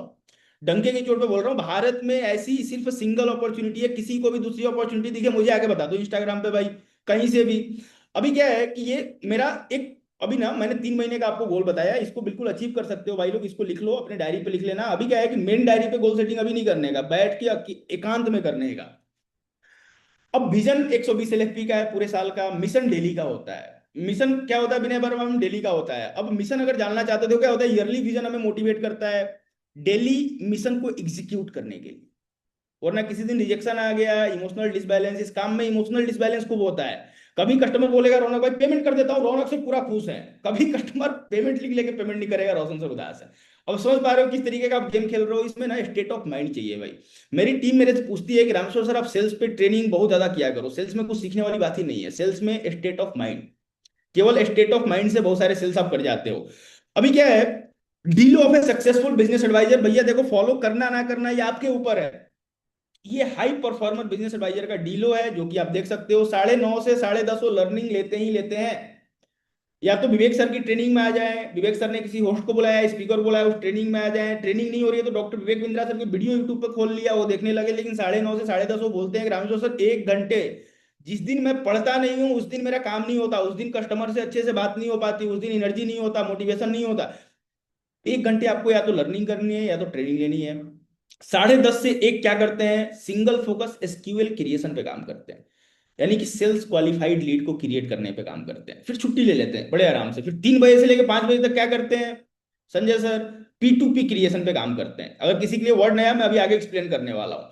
डंके की चोट पे बोल रहा हूँ, भारत में ऐसी सिर्फ सिंगल अपॉर्चुनिटी है। किसी को भी दूसरी अपॉर्चुनिटी दिखे मुझे आके बता दो इंस्टाग्राम पे भाई, कहीं से भी। अभी क्या है कि ये मेरा एक, अभी ना मैंने 3 महीने का आपको गोल बताया, इसको बिल्कुल अचीव कर सकते हो भाई लोग, इसको लिख लो अपने डायरी पे लिख लेना। अभी क्या है कि मेन डायरी पे गोल सेटिंग अभी नहीं करने का, बैठ के एकांत में करने का। अब विजन 120 एलएफपी का है पूरे साल का, मिशन डेली का होता है। मिशन क्या होता है विनय वर्मा में, डेली का होता है। अब मिशन अगर जानना चाहते हो तो क्या होता है, ईयरली विजन हमें मोटिवेट करता है डेली मिशन को एग्जीक्यूट करने के लिए। वरना किसी दिन रिजेक्शन आ गया, इमोशनल डिसबैलेंस, इस काम में इमोशनल डिसबैलेंस खूब होता है। कभी कस्टमर बोलेगा रौनक भाई पेमेंट कर देता हूँ, रौनक से पूरा खुश है। कभी कस्टमर पेमेंट लिख लेके पेमेंट नहीं करेगा, रोशन से उदास है। अब समझ पा रहे हो किस तरीके का आप गेम खेल रहे हो। इसमें ना स्टेट ऑफ माइंड चाहिए भाई। मेरी टीम मेरे से पूछती है कि रामेश्वर सर आप सेल्स पे ट्रेनिंग बहुत ज्यादा किया करो, सेल्स में कुछ सीखने वाली बात ही नहीं है, सेल्स में स्टेट ऑफ माइंड, केवल स्टेट ऑफ माइंड से बहुत सारे सेल्स आप कर जाते हो। अभी क्या है, deal of a successful business adviser, भैया देखो फॉलो करना ना करना ये आपके ऊपर है। ये हाई परफॉर्मर बिजनेस एडवाइजर का डीलो है, जो कि आप देख सकते हो 9:30 से 10:30 वो लर्निंग लेते ही लेते हैं। या तो विवेक सर की ट्रेनिंग में आ जाए, विवेक सर ने किसी होस्ट को बुलाया, स्पीकर बुलाया, उस ट्रेनिंग में आ जाए। ट्रेनिंग नहीं हो रही है तो डॉक्टर विवेक बिंद्रा सर की वीडियो यूट्यूब पे खोल लिया, वो देखने लगे। लेकिन 9:30 से 10:30 वो बोलते हैं कि रामेश्वर सर 1 घंटे, जिस दिन मैं पढ़ता नहीं हूँ उस दिन मेरा काम नहीं होता, उस दिन कस्टमर से अच्छे से बात नहीं हो पाती, उस दिन एनर्जी नहीं होता, मोटिवेशन नहीं होता। 1 घंटे आपको या तो लर्निंग करनी है या तो ट्रेनिंग लेनी है। 10:30 से 1 क्या करते हैं, सिंगल फोकस एसक्यूएल क्रिएशन पे काम करते हैं, यानी कि सेल्स क्वालिफाइड लीड को क्रिएट करने पे काम करते हैं। फिर छुट्टी ले लेते हैं बड़े आराम से। फिर 3 बजे से लेकर 5 बजे तक क्या करते हैं संजय सर, P2P क्रिएशन पे काम करते हैं। अगर किसी के लिए वर्ड नया मैं अभी आगे एक्सप्लेन करने वाला हूँ।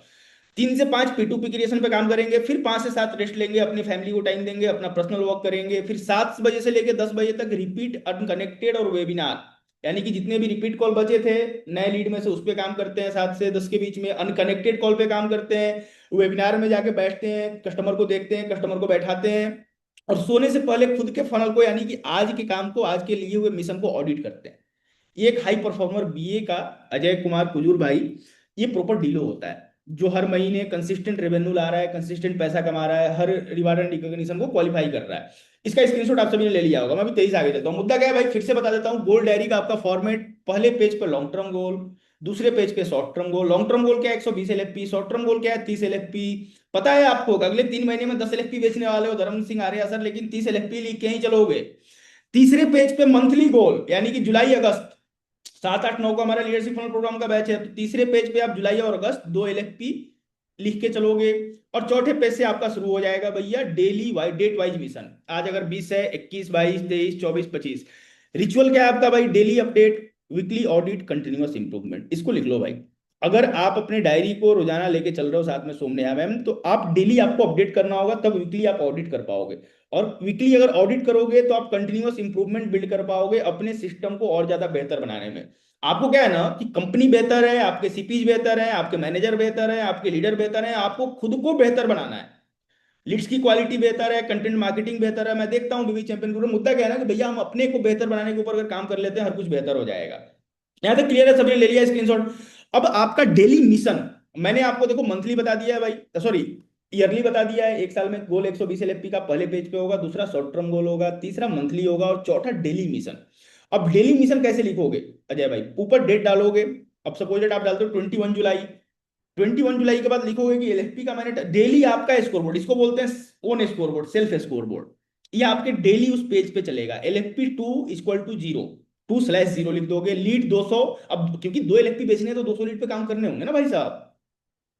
3 से 5 P2P क्रिएशन पे काम करेंगे, फिर 5 से 7 रेस्ट लेंगे, अपनी फैमिली को टाइम देंगे, अपना पर्सनल वर्क करेंगे। फिर 7 बजे से लेकर 10 बजे तक रिपीट अनकनेक्टेड और वेबिनार, यानी कि जितने भी रिपीट कॉल बचे थे नए लीड में से उस पर काम करते हैं। 7 से 10 के बीच में अनकनेक्टेड कॉल पे काम करते हैं, वेबिनार में जाके बैठते हैं, कस्टमर को देखते हैं, कस्टमर को बैठाते हैं, और सोने से पहले खुद के फनल को, यानी कि आज के काम को, आज के लिए हुए मिशन को ऑडिट करते हैं। ये एक हाई परफॉर्मर बीए का अजय कुमार कुजूर भाई, ये प्रॉपर डीलो होता है, जो हर महीने कंसिस्टेंट रेवेन्यू ला रहा है, कंसिस्टेंट पैसा कमा रहा है, हर रिवार्ड एंड रिकॉग्निशन को क्वालिफाई कर रहा है। इसका स्क्रीनशॉट आप सभी ने ले लिया होगा। मैं अभी तेजी से आगे चलता हूँ। मुद्दा क्या है भाई, फिर से बता देता हूँ। गोल डायरी का आपका फॉर्मेट, पहले पेज पे लॉन्ग टर्म गोल, दूसरे पेज पे short term goal. Long term गोल क्या है, 120 एलएफपी। शॉर्ट टर्म गोल क्या है, 30 एलएफपी। पता है आपको कि अगले 3 महीने में 10 एलएफपी बेचने वाले हो धर्म सिंह आर्या सर, लेकिन 30 एलएफपी लिख के ही चलोगे। तीसरे पेज पे मंथली गोल, यानी कि जुलाई अगस्त, 7 8 9 को हमारा लीडरशिप फनल प्रोग्राम का बैच है, तो तीसरे पेज पे आप जुलाई और अगस्त 2 एलएफपी लिख के चलोगे। और चौथे पेज से आपका शुरू हो जाएगा भैया daily wise, date wise mission. आज अगर 20 है, 21 22 23 24 25। रिचुअल क्या है आपका भाई, daily update, weekly audit, continuous improvement. इसको लिख लो भाई। अगर आप अपने डायरी को रोजाना लेके चल रहे हो साथ में सोमनिया मैम, तो आप डेली आपको अपडेट करना होगा, तब वीकली आप ऑडिट कर पाओगे। और वीकली अगर ऑडिट करोगे तो आप कंटिन्यूअस इंप्रूवमेंट बिल्ड कर पाओगे अपने सिस्टम को और ज्यादा बेहतर बनाने में। आपको क्या है ना कि कंपनी बेहतर है, आपके सीपीज बेहतर है, आपके मैनेजर बेहतर है, आपके लीडर बेहतर है, आपको खुद को बेहतर बनाना है। लीड्स की क्वालिटी बेहतर है, कंटेंट मार्केटिंग बेहतर है। मैं देखता हूँ बीवी चैंपियन ग्रुप में मुद्दा क्या है ना कि भैया हम अपने को बेहतर बनाने के ऊपर अगर काम कर लेते हैं, हर कुछ बेहतर हो जाएगा। यहां तक क्लियर है, सबने ले लिया स्क्रीनशॉट। अब आपका डेली मिशन मैंने आपको देखो मंथली बता दिया है भाई, सॉरी ईयरली बता दिया है। 1 साल में गोल 120 एलएफपी का पहले पेज पे होगा, दूसरा शॉर्ट टर्म गोल होगा, तीसरा मंथली होगा, और चौथा डेली मिशन। अब डेली मिशन कैसे लिखोगे अजय भाई, ऊपर डेट डालोगे। अब सपोज डेट आप डालते हो 21 जुलाई, 21 जुलाई के बाद लिखोगे कि एलएफपी का मैंने डेली आपका स्कोरबोर्ड, इसको बोलते हैं ओन स्कोरबोर्ड, सेल्फ स्कोरबोर्ड। ये आपके डेली उस पेज पे चलेगा। एलएफपी 2 = 0, 2/0 लिख दोगे। लीड 200, अब क्योंकि 2 एलएफपी बेचने हैं तो 200 लीड पे काम करने होंगे ना भाई साहब।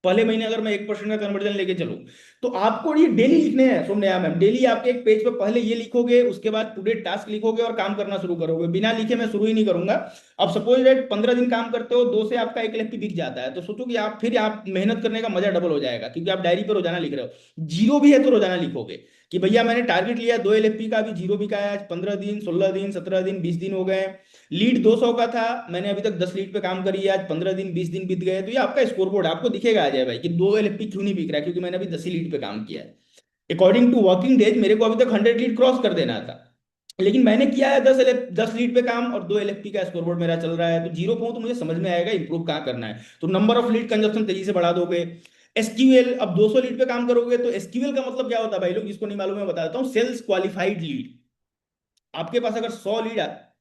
पहले महीने अगर मैं 1% का कन्वर्जन लेके चलूं, तो आपको ये डेली लिखने हैं। सुन नया मैम, डेली आपके एक पेज पे पहले ये लिखोगे, उसके बाद टुडे टास्क लिखोगे और काम करना शुरू करोगे। बिना लिखे मैं शुरू ही नहीं करूंगा। अब सपोज डेट 15 दिन काम करते हो, 2 से आपका 1 एलएफपी बिक जाता है, तो सोचो कि आप फिर आप मेहनत करने का मजा डबल हो जाएगा, क्योंकि आप डायरी पे रोजाना लिख रहे हो। 0 भी है तो रोजाना लिखोगे कि भैया मैंने टारगेट लिया 2 एलएफपी का, अभी 0 बिका है। आज 15 दिन, 16 दिन, 17 दिन, 20 दिन हो गए। लीड 200 का था, मैंने अभी तक 10 लीड पे काम करी है, आज 15 दिन 20 दिन बीत गए। तो ये आपका स्कोरबोर्ड आपको दिखेगा आ जाए भाई कि 2 एलएफपी क्यों नहीं बिक रहा है, क्योंकि मैंने अभी 10 ही लीड पे काम किया है। अकॉर्डिंग टू वर्किंग डेज मेरे को अभी तक 100 लीड क्रॉस कर देना था, लेकिन मैंने किया है 10 लीड पे काम, और 2 एलएफपी का स्कोरबोर्ड मेरा चल रहा है। तो 0 पे हूं तो मुझे समझ में आएगा इंप्रूव कहाँ करना है। तो नंबर ऑफ लीड कंजप्शन तेजी से बढ़ा दोगे। एसक्यूएल, अब 200 लीड पे काम करोगे तो एसक्यूएल का मतलब क्या होता है भाई लोग, जिसको नहीं मालूम है बता देता हूँ। Sales qualified lead. आपके पास अगर 100 लीड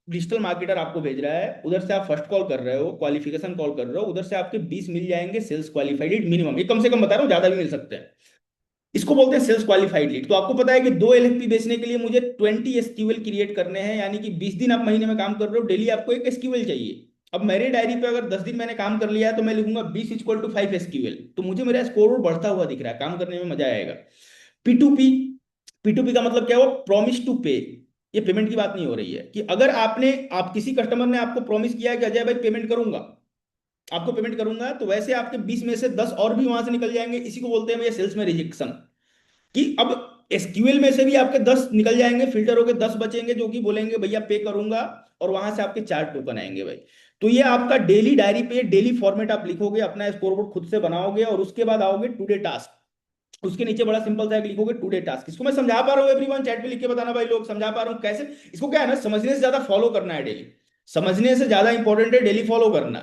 डिजिटल मार्केटर आपको भेज रहा है, उधर से आप फर्स्ट कॉल कर रहे हो, क्वालिफिकेशन कॉल कर रहे हो, उधर से आपके 20 मिल जाएंगे सेल्स क्वालिफाइड मिनिमम, ये कम से कम बता रहा हूँ, ज्यादा भी मिल सकते हैं। इसको बोलते हैं सेल्स क्वालिफाइड लीड। तो आपको पता है कि 2 एलएफपी बेचने के लिए मुझे 20 एसक्यूएल क्रिएट करने हैं, यानी कि 20 दिन आप महीने में काम कर रहे हो, डेली आपको एक एसक्यूएल चाहिए। अब मेरे डायरी पे अगर 10 दिन मैंने काम कर लिया है तो मैं लिखूंगा 20 इक्वल टू 5 एसक्यूएल, तो मुझे मेरा स्कोर बढ़ता हुआ दिख रहा है, काम करने में मजा आएगा। P2P, P2P का मतलब क्या हुआ? प्रॉमिस टू पे। ये पेमेंट की बात नहीं हो रही है कि अगर आप किसी कस्टमर ने आपको प्रॉमिस किया है कि अजय भाई पेमेंट करूंगा, आपको पेमेंट करूंगा, तो वैसे आपके 20 में से 10 और भी वहां से निकल जाएंगे। इसी को बोलते हैं भैया सेल्स में रिजेक्शन, कि अब एसक्यूएल में से भी आपके 10 निकल जाएंगे, फिल्टर होके 10 बचेंगे जो कि बोलेंगे भैया पे करूंगा, और वहां से आपके 4 टोकन आएंगे भाई। तो ये आपका डेली डायरी पे डेली फॉर्मेट आप लिखोगे, अपना स्कोरबोर्ड खुद से बनाओगे, और उसके बाद आओगे टुडे टास्क। उसके नीचे बड़ा सिंपल सा एक लिखोगे टुडे टास्क। इसको मैं समझा पा रहा हूँ एवरीवन? चैट पे लिख के बताना भाई लोग, समझा पा रहा हूँ कैसे? इसको क्या है ना, समझने से ज्यादा फॉलो करना है डेली, समझने से ज्यादा इंपॉर्टेंट है डेली फॉलो करना।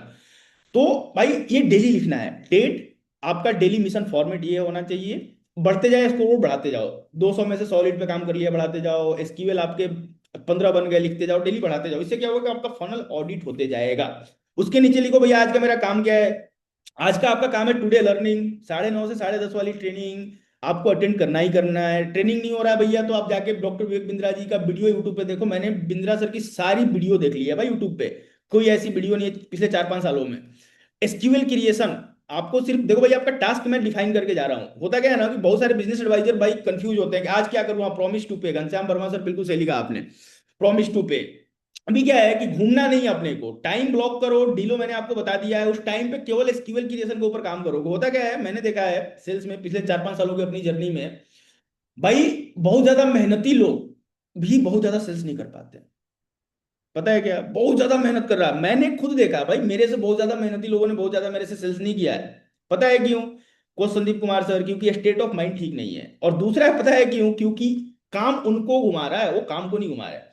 तो भाई ये डेली लिखना है, डेट, आपका डेली मिशन फॉर्मेट ये होना चाहिए। बढ़ते जाए स्कोर, बढ़ाते जाओ, 200 में से सॉलिड पे काम कर लिया, बढ़ाते जाओ, एसक्यूएल आपके 15 बन गए, लिखते जाओ, डेली बढ़ाते जाओ। इससे क्या होगा कि आपका फनल ऑडिट होते जाएगा। उसके नीचे लिखो भैया आज का मेरा काम क्या है। आज का आपका काम है टुडे लर्निंग, 9:30 से 10:30 वाली ट्रेनिंग आपको अटेंड करना ही करना है। ट्रेनिंग नहीं हो रहा है भैया तो आप जाके डॉक्टर विवेक बिंद्रा जी का वीडियो यूट्यूब पे देखो। मैंने बिंद्रा सर की सारी वीडियो देख ली है भाई यूट्यूब पे, कोई ऐसी वीडियो नहीं है पिछले 4-5 सालों में। एसक्यूएल क्रिएशन आपको सिर्फ देखो भाई, आपका टास्क मैं डिफाइन करके जा रहा हूं। होता क्या है ना कि बहुत सारे बिजनेस एडवाइजर भाई कंफ्यूज होते हैं कि आज क्या करूं। प्रॉमिस टू पे, घनश्याम वर्मा सर बिल्कुल सही लिखा आपने, प्रॉमिस टू पे। अभी क्या है कि घूमना नहीं है अपने को, टाइम ब्लॉक करो, डीलो मैंने आपको बता दिया है, उस टाइम पे केवल एसक्यूएल क्रिएशन के ऊपर काम करोगे। होता क्या है, मैंने देखा है सेल्स में पिछले 4-5 सालों की अपनी जर्नी में, भाई बहुत ज्यादा मेहनती लोग भी बहुत ज्यादा सेल्स नहीं कर पाते। पता है क्या, बहुत ज्यादा मेहनत कर रहा है, मैंने खुद देखा भाई, मेरे से बहुत ज्यादा मेहनती लोगों ने बहुत ज्यादा मेरे से सेल्स नहीं किया है। पता है क्यों? कोच संदीप कुमार सर, क्योंकि स्टेट ऑफ माइंड ठीक नहीं है। और दूसरा पता है क्यों? क्योंकि काम उनको घुमा रहा है, वो काम को नहीं घुमा रहा है।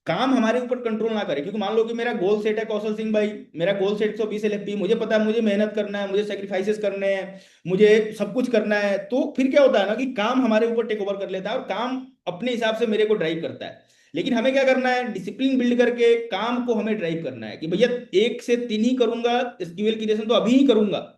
काम हमारे ऊपर कंट्रोल ना करे, क्योंकि मान लो कि मेरा गोल सेट है कौशल सिंह भाई, मेरा गोल सेट 120 एलएफपी, मुझे पता है मुझे मेहनत करना है, मुझे सेक्रीफाइसेस करने हैं, मुझे सब कुछ करना है। तो फिर क्या होता है ना कि काम हमारे ऊपर टेक ओवर कर लेता है, और काम अपने हिसाब से मेरे को ड्राइव करता है। लेकिन हमें क्या करना है, डिसिप्लिन बिल्ड करके काम को हमें ड्राइव करना है कि भैया 1 से 3 ही करूंगा एसक्यूएल क्रिएशन, तो अभी ही करूंगा,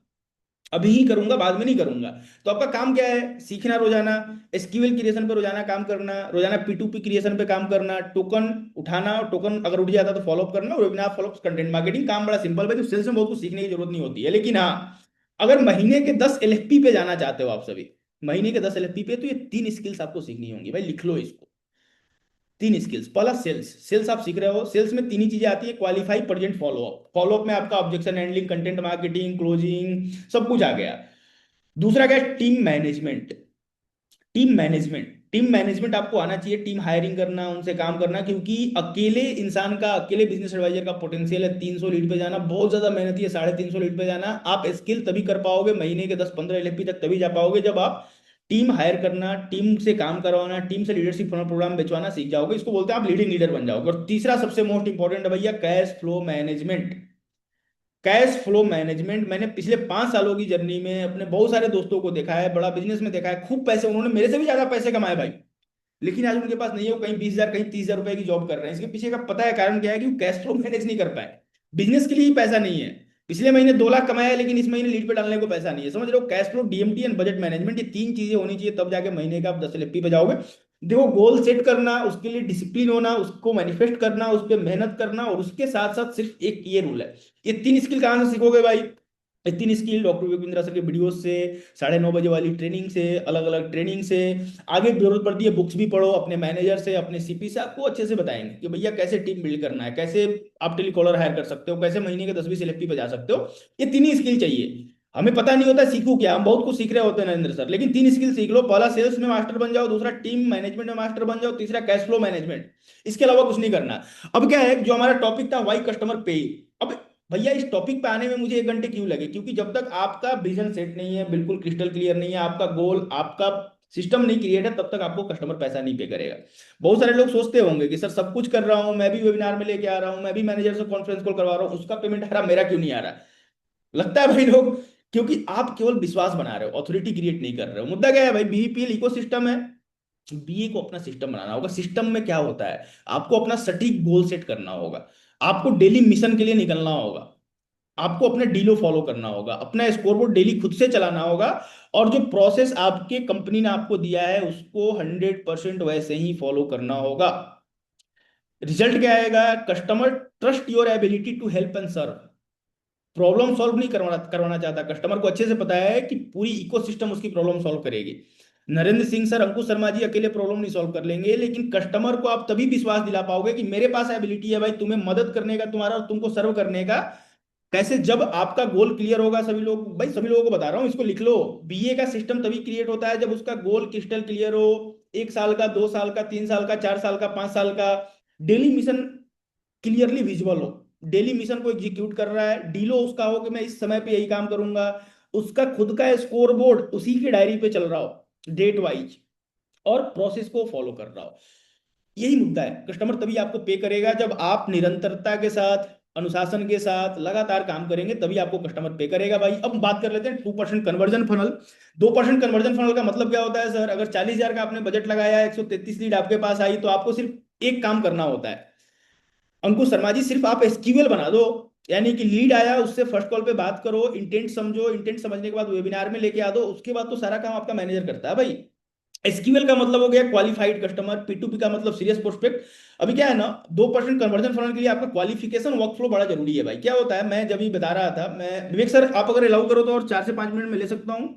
अभी ही करूंगा, बाद में नहीं करूंगा। तो आपका काम क्या है, सीखना रोजाना, एसक्यूएल क्रिएशन पे रोजाना काम करना, रोजाना P2P क्रिएशन पे काम करना, टोकन उठाना, और टोकन अगर उठ जाता तो फॉलोअप करना, वेबिनार फॉलोअप, कंटेंट मार्केटिंग। काम बड़ा सिंपल है, तो सेल्स में बहुत कुछ सीखने की जरूरत नहीं होती है। लेकिन हाँ, अगर महीने के 10 एलएफपी पे जाना चाहते हो आप सभी, महीने के 10 एलएफपी पे, तो ये 3 स्किल्स आपको सीखनी होंगी भाई, लिख लो इसको। 3 स्किल्स। पहला सेल्स, सेल्स आप सीख रहे हो, सेल्स में 3 ही चीजें आती है, क्वालिफाई, प्रेजेंट, फॉलोअप। फॉलोअप में आपका objection handling, content marketing, closing, सब कुछ आ गया। दूसरा क्या है, team management. Team management, team management आपको आना चाहिए, टीम हायरिंग करना, उनसे काम करना, क्योंकि अकेले इंसान का, अकेले बिजनेस एडवाइजर का पोटेंशियल है 300 लीड पे जाना, बहुत ज्यादा मेहनती है 350 लीड पे जाना। आप स्किल तभी कर पाओगे, महीने के 10-15 एलएफपी तक तभी जा पाओगे जब आप टीम हायर करना, टीम से काम करवाना, टीम से लीडरशिप प्रोग्राम बेचवाना सीख जाओगे। इसको बोलते हैं आप लीडिंग लीडर बन जाओगे। और तीसरा सबसे मोस्ट इंपॉर्टेंट है भैया, cash flow management. Cash flow management, मैंने पिछले 5 सालों की जर्नी में अपने बहुत सारे दोस्तों को देखा है, बड़ा बिजनेस में देखा है, खूब पैसे, उन्होंने मेरे से भी ज्यादा पैसे कमाए भाई, लेकिन आज उनके पास नहीं है, वो कहीं 20,000 कहीं 30,000 रुपए की जॉब कर रहे हैं। इसके पीछे का पता है कारण क्या है? कि वो कैश फ्लो मैनेज नहीं कर पाए, बिजनेस के लिए ही पैसा नहीं है। पिछले महीने 2 लाख कमाया है, लेकिन इस महीने लीड पे डालने को पैसा नहीं है। समझ रहे हो? Cash flow, DMT and budget management, ये 3 चीजें होनी चाहिए, तब जाके महीने का आप 10 एलएफपी पे जाओगे। देखो, गोल सेट करना, उसके लिए डिसिप्लिन होना, उसको मैनिफेस्ट करना, उस पर मेहनत करना, और उसके साथ साथ सिर्फ एक ये रूल है। ये 3 स्किल कहां से सीखोगे भाई? ये 3 स्किल डॉक्टर विपिन सर के वीडियो से, 9:30 बजे वाली ट्रेनिंग से, अलग अलग ट्रेनिंग से, आगे जरूरत पड़ती है बुक्स भी पढ़ो, अपने मैनेजर से, अपने सीपी से आपको अच्छे से बताएंगे कि भैया कैसे टीम बिल्ड करना है, कैसे आप टेलीकॉलर हायर कर सकते हो, कैसे महीने के 10-20 एलएफपी पे जा सकते हो। ये 3 ही स्किल चाहिए। हमें पता नहीं होता सीखू क्या, हम बहुत कुछ सीख रहे होते हैं नरेंद्र सर, लेकिन 3 स्किल सीख लो। पहला सेल्स में मास्टर बन जाओ, दूसरा टीम मैनेजमेंट में मास्टर बन जाओ, तीसरा कैश फ्लो मैनेजमेंट। इसके अलावा कुछ नहीं करना। अब क्या है, जो हमारा टॉपिक था, वाई कस्टमर पे। अब भैया इस टॉपिक पे आने में मुझे 1 घंटे क्यों लगे? क्योंकि जब तक आपका विजन सेट नहीं है, बिल्कुल क्रिस्टल क्लियर नहीं है, आपका गोल, आपका सिस्टम नहीं क्रिएट है, तब तक आपको कस्टमर पैसा नहीं पे करेगा। बहुत सारे लोग सोचते होंगे कि सर सब कुछ कर रहा हूं, मैं भी वेबिनार में लेके आ रहा हूं, मैं भी मैनेजर से कॉन्फ्रेंस कॉल करवा रहा हूं, उसका पेमेंट आ रहा, मेरा क्यों नहीं आ रहा? लगता है भाई लोग, क्योंकि आप केवल विश्वास बना रहे हो, ऑथोरिटी क्रिएट नहीं कर रहे हो। मुद्दा क्या है भाई, बीपीएल इकोसिस्टम है, बीए को अपना सिस्टम बनाना होगा। सिस्टम में क्या होता है, आपको अपना सटीक गोल सेट करना होगा, आपको डेली मिशन के लिए निकलना होगा, आपको अपना डीलो फॉलो करना होगा, अपना स्कोरबोर्ड डेली खुद से चलाना होगा, और जो प्रोसेस आपके कंपनी ने आपको दिया है उसको 100% वैसे ही फॉलो करना होगा। रिजल्ट क्या आएगा, customer trust your ability to help and serve. Problem solve नहीं करवाना करवाना चाहता, कस्टमर को अच्छे से पता है कि पूरी इकोसिस्टम उसकी प्रॉब्लम सॉल्व करेगी। नरेंद्र सिंह सर, अंकुश शर्मा जी अकेले प्रॉब्लम नहीं सॉल्व कर लेंगे, लेकिन कस्टमर को आप तभी विश्वास दिला पाओगे कि मेरे पास एबिलिटी है भाई तुम्हें मदद करने का, तुम्हारा और तुमको सर्व करने का। कैसे, जब आपका गोल क्लियर होगा, सभी लोग भाई, सभी लोगों को बता रहा हूं, इसको लिख लो। बीए का सिस्टम तभी क्रिएट होता है जब उसका गोल क्रिस्टल क्लियर हो। 1 साल का, 2 साल का, 3 साल का, 4 साल का, 5 साल का। डेली मिशन क्लियरली विजुअल हो, डेली मिशन को एग्जीक्यूट कर रहा है, डीलो उसका हो कि मैं इस समय पे यही काम करूंगा, उसका खुद का स्कोर बोर्ड उसी की डायरी पे चल रहा हो डेट वाइज, और प्रोसेस को फॉलो कर रहा हो। यही मुद्दा है। कस्टमर तभी आपको पे करेगा जब आप निरंतरता के साथ, अनुशासन के साथ लगातार काम करेंगे, तभी आपको कस्टमर पे करेगा भाई। अब बात कर लेते हैं 2% कन्वर्जन फनल। 2% कन्वर्जन फनल का मतलब क्या होता है सर, अगर 40,000 का आपने बजट लगाया, 133 लीड आपके पास आई, तो आपको सिर्फ एक काम करना होता है अंकुश शर्मा जी, सिर्फ आप एसक्यूएल बना दो। यानी कि लीड आया, उससे फर्स्ट कॉल पे बात करो, इंटेंट समझो, इंटेंट समझने के बाद वेबिनार में लेके आ दो, उसके बाद तो सारा काम आपका मैनेजर करता है भाई। एसक्यूएल का मतलब हो गया क्वालिफाइड कस्टमर, P2P का मतलब सीरियस प्रोस्पेक्ट। अभी क्या है ना, 2% कन्वर्जन फंड के लिए आपका क्वालिफिकेशन वर्कफ्लो बड़ा जरूरी है भाई। क्या होता है, मैं जब भी बता रहा था, मैं विवेक सर आप अगर अलाउ करो तो और 4 से 5 मिनट में ले सकता हूँ।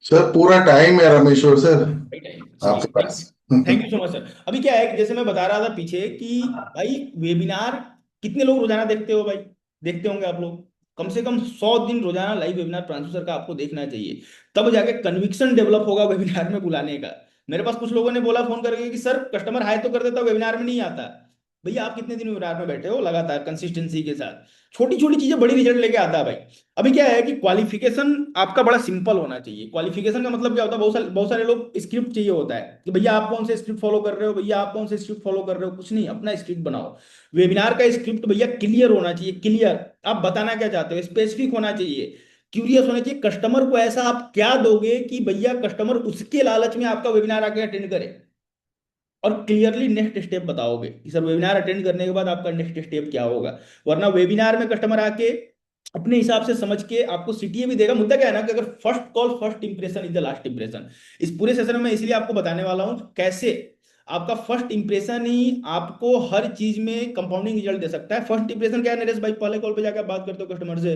सर पूरा टाइम है रमेश्वर सर आपके चलिए, पास। Thank you so much sir. अभी क्या है कि जैसे मैं बता रहा था पीछे कि भाई वेबिनार कितने लोग रोजाना देखते हो भाई, देखते होंगे आप लोग, कम से कम 100 दिन रोजाना लाइव वेबिनार प्रांशु सर का आपको देखना चाहिए, तब जाके कन्विक्शन डेवलप होगा वेबिनार में बुलाने का। मेरे पास कुछ लोगों ने बोला फोन करके कि सर कस्टमर हाई तो कर देता वेबिनार में नहीं आता। भैया आप कितने दिन वेबिनार में बैठे हो लगातार कंसिस्टेंसी के साथ, छोटी छोटी चीजें बड़ी रिजल्ट लेके आता है भाई। अभी क्या है कि क्वालिफिकेशन आपका बड़ा सिंपल होना चाहिए। क्वालिफिकेशन का मतलब क्या होता है, बहुत सारे लोग स्क्रिप्ट चाहिए होता है कि भैया आप कौन से स्क्रिप्ट फॉलो कर रहे हो, भैया आप कौन से स्क्रिप्ट फॉलो कर रहे हो, कुछ नहीं, अपना स्क्रिप्ट बनाओ। वेबिनार का स्क्रिप्ट भैया क्लियर होना चाहिए, क्लियर, आप बताना क्या चाहते हो, स्पेसिफिक होना चाहिए, क्यूरियस होना चाहिए। कस्टमर को ऐसा आप क्या दोगे कि भैया कस्टमर उसके लालच में आपका वेबिनार आके अटेंड करे, और क्लियरली नेक्स्ट स्टेप बताओगे कि सर वेबिनार अटेंड करने के बाद आपका नेक्स्ट स्टेप क्या होगा। वरना वेबिनार में कस्टमर आके अपने हिसाब से समझ के आपको सीटीए भी देगा। मुद्दा क्या है ना कि अगर first call first impression is the last impression. इस पूरे सेशन में मैं इसलिए आपको बताने वाला हूं कैसे आपका फर्स्ट इंप्रेशन ही आपको हर चीज में कंपाउंडिंग रिजल्ट दे सकता है। फर्स्ट इंप्रेशन क्या है नरेश भाई, पहले कॉल पे जाकर आप बात करते हो कस्टमर से,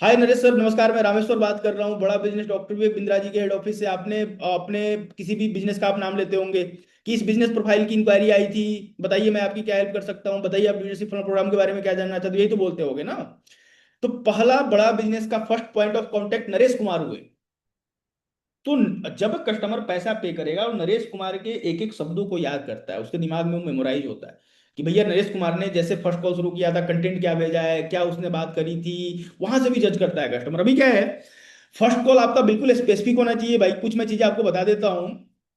हाय नरेश सर नमस्कार, मैं रामेश्वर बात कर रहा हूँ, बड़ा बिजनेस डॉक्टर विवेक बिंद्रा जी के हेड ऑफिस से। आपने अपने किसी भी बिजनेस का आप नाम लेते होंगे कि इस बिजनेस प्रोफाइल की इंक्वायरी आई थी, बताइए मैं आपकी क्या हेल्प कर सकता हूँ, बताइए आप लीडरशिप प्रोग्राम के बारे में क्या जानना चाहते हो, यही तो बोलते होगे ना। तो पहला बड़ा बिजनेस का first point of contact Naresh Kumar हुए। तो जब कस्टमर पैसा पे करेगा और नरेश कुमार के एक एक शब्दों को याद करता है, उसके दिमाग में वो मेमोराइज होता है कि भैया नरेश कुमार ने जैसे फर्स्ट कॉल शुरू किया था, कंटेंट क्या भेजा है, क्या उसने बात करी थी, वहां से भी जज करता है कस्टमर। अभी क्या है, फर्स्ट कॉल आपका बिल्कुल स्पेसिफिक होना चाहिए भाई। कुछ मैं चीजें आपको बता देता हूँ।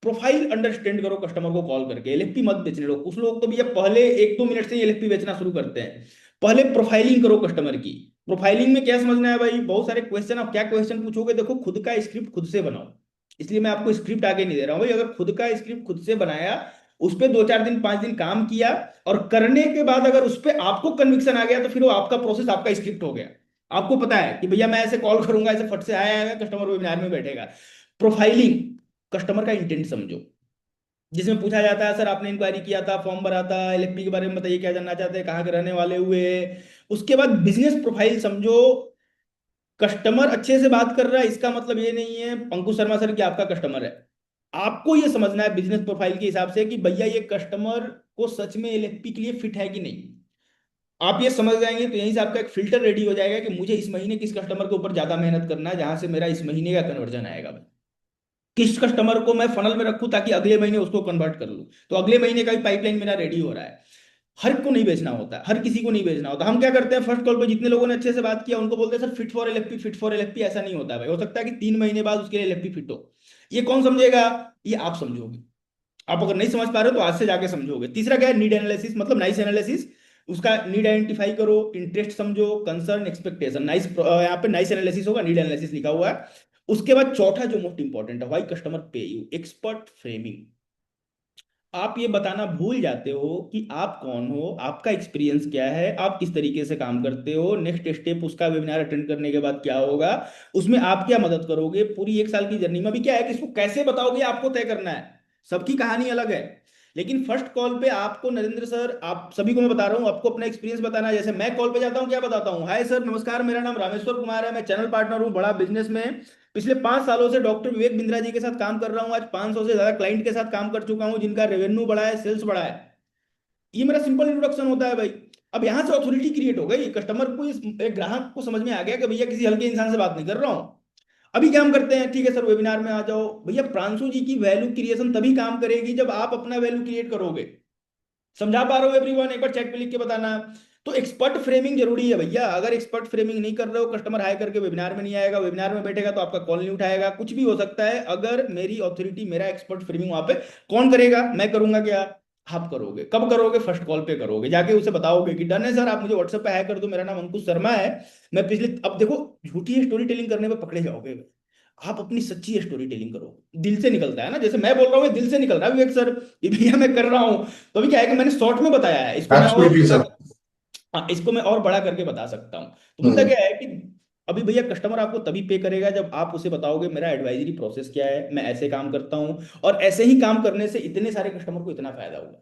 प्रोफाइल अंडरस्टैंड करो कस्टमर को कॉल करके, एलएफपी मत बेचने लो। कुछ लोग तो भैया पहले 1-2 मिनट से एलएफपी बेचना शुरू करते हैं। पहले प्रोफाइलिंग करो कस्टमर की। प्रोफाइलिंग में क्या समझना है भाई, बहुत सारे क्वेश्चन, आप क्या क्वेश्चन पूछोगे, देखो खुद का स्क्रिप्ट खुद से बनाओ। इसलिए मैं आपको स्क्रिप्ट आगे नहीं दे रहा हूं भाई। अगर खुद का स्क्रिप्ट खुद से बनाया, उस पर 2-4 दिन 5 दिन काम किया, और करने के बाद अगर उस पर आपको कन्विक्शन आ गया, तो फिर वो आपका प्रोसेस आपका स्क्रिप्ट हो गया। आपको पता है कि भैया मैं ऐसे कॉल करूंगा, ऐसे फट से आया कस्टमर वेबिनार में बैठेगा। प्रोफाइलिंग, कस्टमर का इंटेंट समझो, जिसमें पूछा जाता है सर आपने इंक्वायरी किया था, फॉर्म भरा था, एलएफपी के बारे में बताइए क्या जानना चाहते हैं, कहाँ के रहने वाले हुए। उसके बाद बिजनेस प्रोफाइल समझो। कस्टमर अच्छे से बात कर रहा है इसका मतलब ये नहीं है अंकुश शर्मा सर कि आपका कस्टमर है। आपको ये समझना है बिजनेस प्रोफाइल के हिसाब से कि भैया ये कस्टमर को सच में एलएफपी के लिए फिट है कि नहीं। आप ये समझ जाएंगे तो यहीं से आपका एक फिल्टर रेडी हो जाएगा कि मुझे इस महीने किस कस्टमर के ऊपर ज्यादा मेहनत करना है, जहां से मेरा इस महीने का कन्वर्जन आएगा। किस कस्टमर को मैं फनल में रखूं ताकि अगले महीने उसको कन्वर्ट कर लूं, तो अगले महीने का भी पाइपलाइन मेरा रेडी हो रहा है। हर को नहीं बेचना होता, हर किसी को नहीं बेचना होता। हम क्या करते हैं, फर्स्ट कॉल पे जितने लोगों ने अच्छे से बात किया उनको बोलते हैं sir fit for LFP, fit for LFP. ऐसा नहीं होता भाई, हो सकता है कि 3 महीने बाद उसके लिए एलएफपी फिट हो। ये कौन समझेगा, ये आप समझोगे। आप अगर नहीं समझ पा रहे हो तो आज से जाके समझोगे। तीसरा क्या है, नीड एनालिसिस, मतलब नाइस एनालिसिस। उसका नीड आइडेंटिफाई करो, इंटरेस्ट समझो, कंसर्न, एक्सपेक्टेशन। नाइस, यहाँ पे नाइस एनालिसिस होगा, नीड एनालिसिस लिखा हुआ है। उसके बाद चौथा जो मोस्ट इंपॉर्टेंट है, why customer pay you, expert framing. आप ये बताना भूल जाते हो कि आप कौन हो, आपका एक्सपीरियंस क्या है, आप किस तरीके से काम करते हो, नेक्स्ट स्टेप उसका वेबिनार अटेंड करने के बाद क्या होगा, उसमें आप क्या मदद करोगे, पूरी एक साल की जर्नी में भी क्या है कि इसको कैसे बताओगे आपको तय करना है। सबकी कहानी अलग है। लेकिन फर्स्ट कॉल पे आपको नरेंद्र सर, आप सभी को मैं बता रहा हूँ, आपको अपना एक्सपीरियंस बताना है। जैसे मैं कॉल पे जाता हूँ क्या बताता हूँ, हाय सर नमस्कार, मेरा नाम रामेश्वर कुमार है, मैं चैनल पार्टनर हूँ बड़ा बिजनेस में, पिछले 5 सालों से डॉक्टर विवेक बिंद्रा जी के साथ काम कर रहा हूँ, आज 500 से ज्यादा क्लाइंट के साथ काम कर चुका हूँ जिनका रेवेन्यू बढ़ा है, सेल्स बढ़ा है। ये मेरा सिंपल इंट्रोडक्शन होता है भाई। अब यहां से अथॉरिटी क्रिएट हो गई, कस्टमर को एक ग्राहक को समझ में आ गया कि भैया किसी हल्के इंसान से बात नहीं कर रहा हूँ। अभी क्या हम करते हैं, ठीक है सर वेबिनार में आ जाओ, भैया प्रांशु जी की वैल्यू क्रिएशन तभी काम करेगी जब आप अपना वैल्यू क्रिएट करोगे। समझा पा रहे हो एवरीवन, एक बार चैट पे लिख के बताना। तो एक्सपर्ट फ्रेमिंग जरूरी है भैया, अगर एक्सपर्ट फ्रेमिंग नहीं कर रहे हो, कस्टमर हाई करके वेबिनार में नहीं आएगा, वेबिनार में बैठेगा तो आपका कॉल नहीं उठाएगा, कुछ भी हो सकता है। अगर मेरी ऑथोरिटी, मेरा एक्सपर्ट फ्रेमिंग वहां पे कौन करेगा, मैं करूंगा क्या, आप करोगे। कब करोगे, फर्स्ट कॉल पे करोगे, जाके उसे बताओगे कि डन है सर, आप मुझे व्हाट्सएप पे हाई कर दो, मेरा नाम अंकुश शर्मा है, मैं पिछले, अब देखो झूठी स्टोरी टेलिंग करने में पकड़े जाओगे। आप अपनी सच्ची स्टोरी टेलिंग करो, दिल से निकलता है ना, जैसे मैं बोल रहा हूँ ये दिल से निकल रहा है विवेक सर, ये भैया मैं कर रहा हूँ। तो अभी क्या है कि मैंने शॉर्ट में बताया है, इसको मैं और एब्सोल्युटली सर। हाँ, इसको मैं और बड़ा करके बता सकता हूँ। तो मुद्दा हम्म। क्या है कि अभी भैया कस्टमर आपको तभी पे करेगा जब आप उसे बताओगे मेरा एडवाइजरी प्रोसेस क्या है, मैं ऐसे काम करता हूँ, और ऐसे ही काम करने से इतने सारे कस्टमर को इतना फायदा हुआ।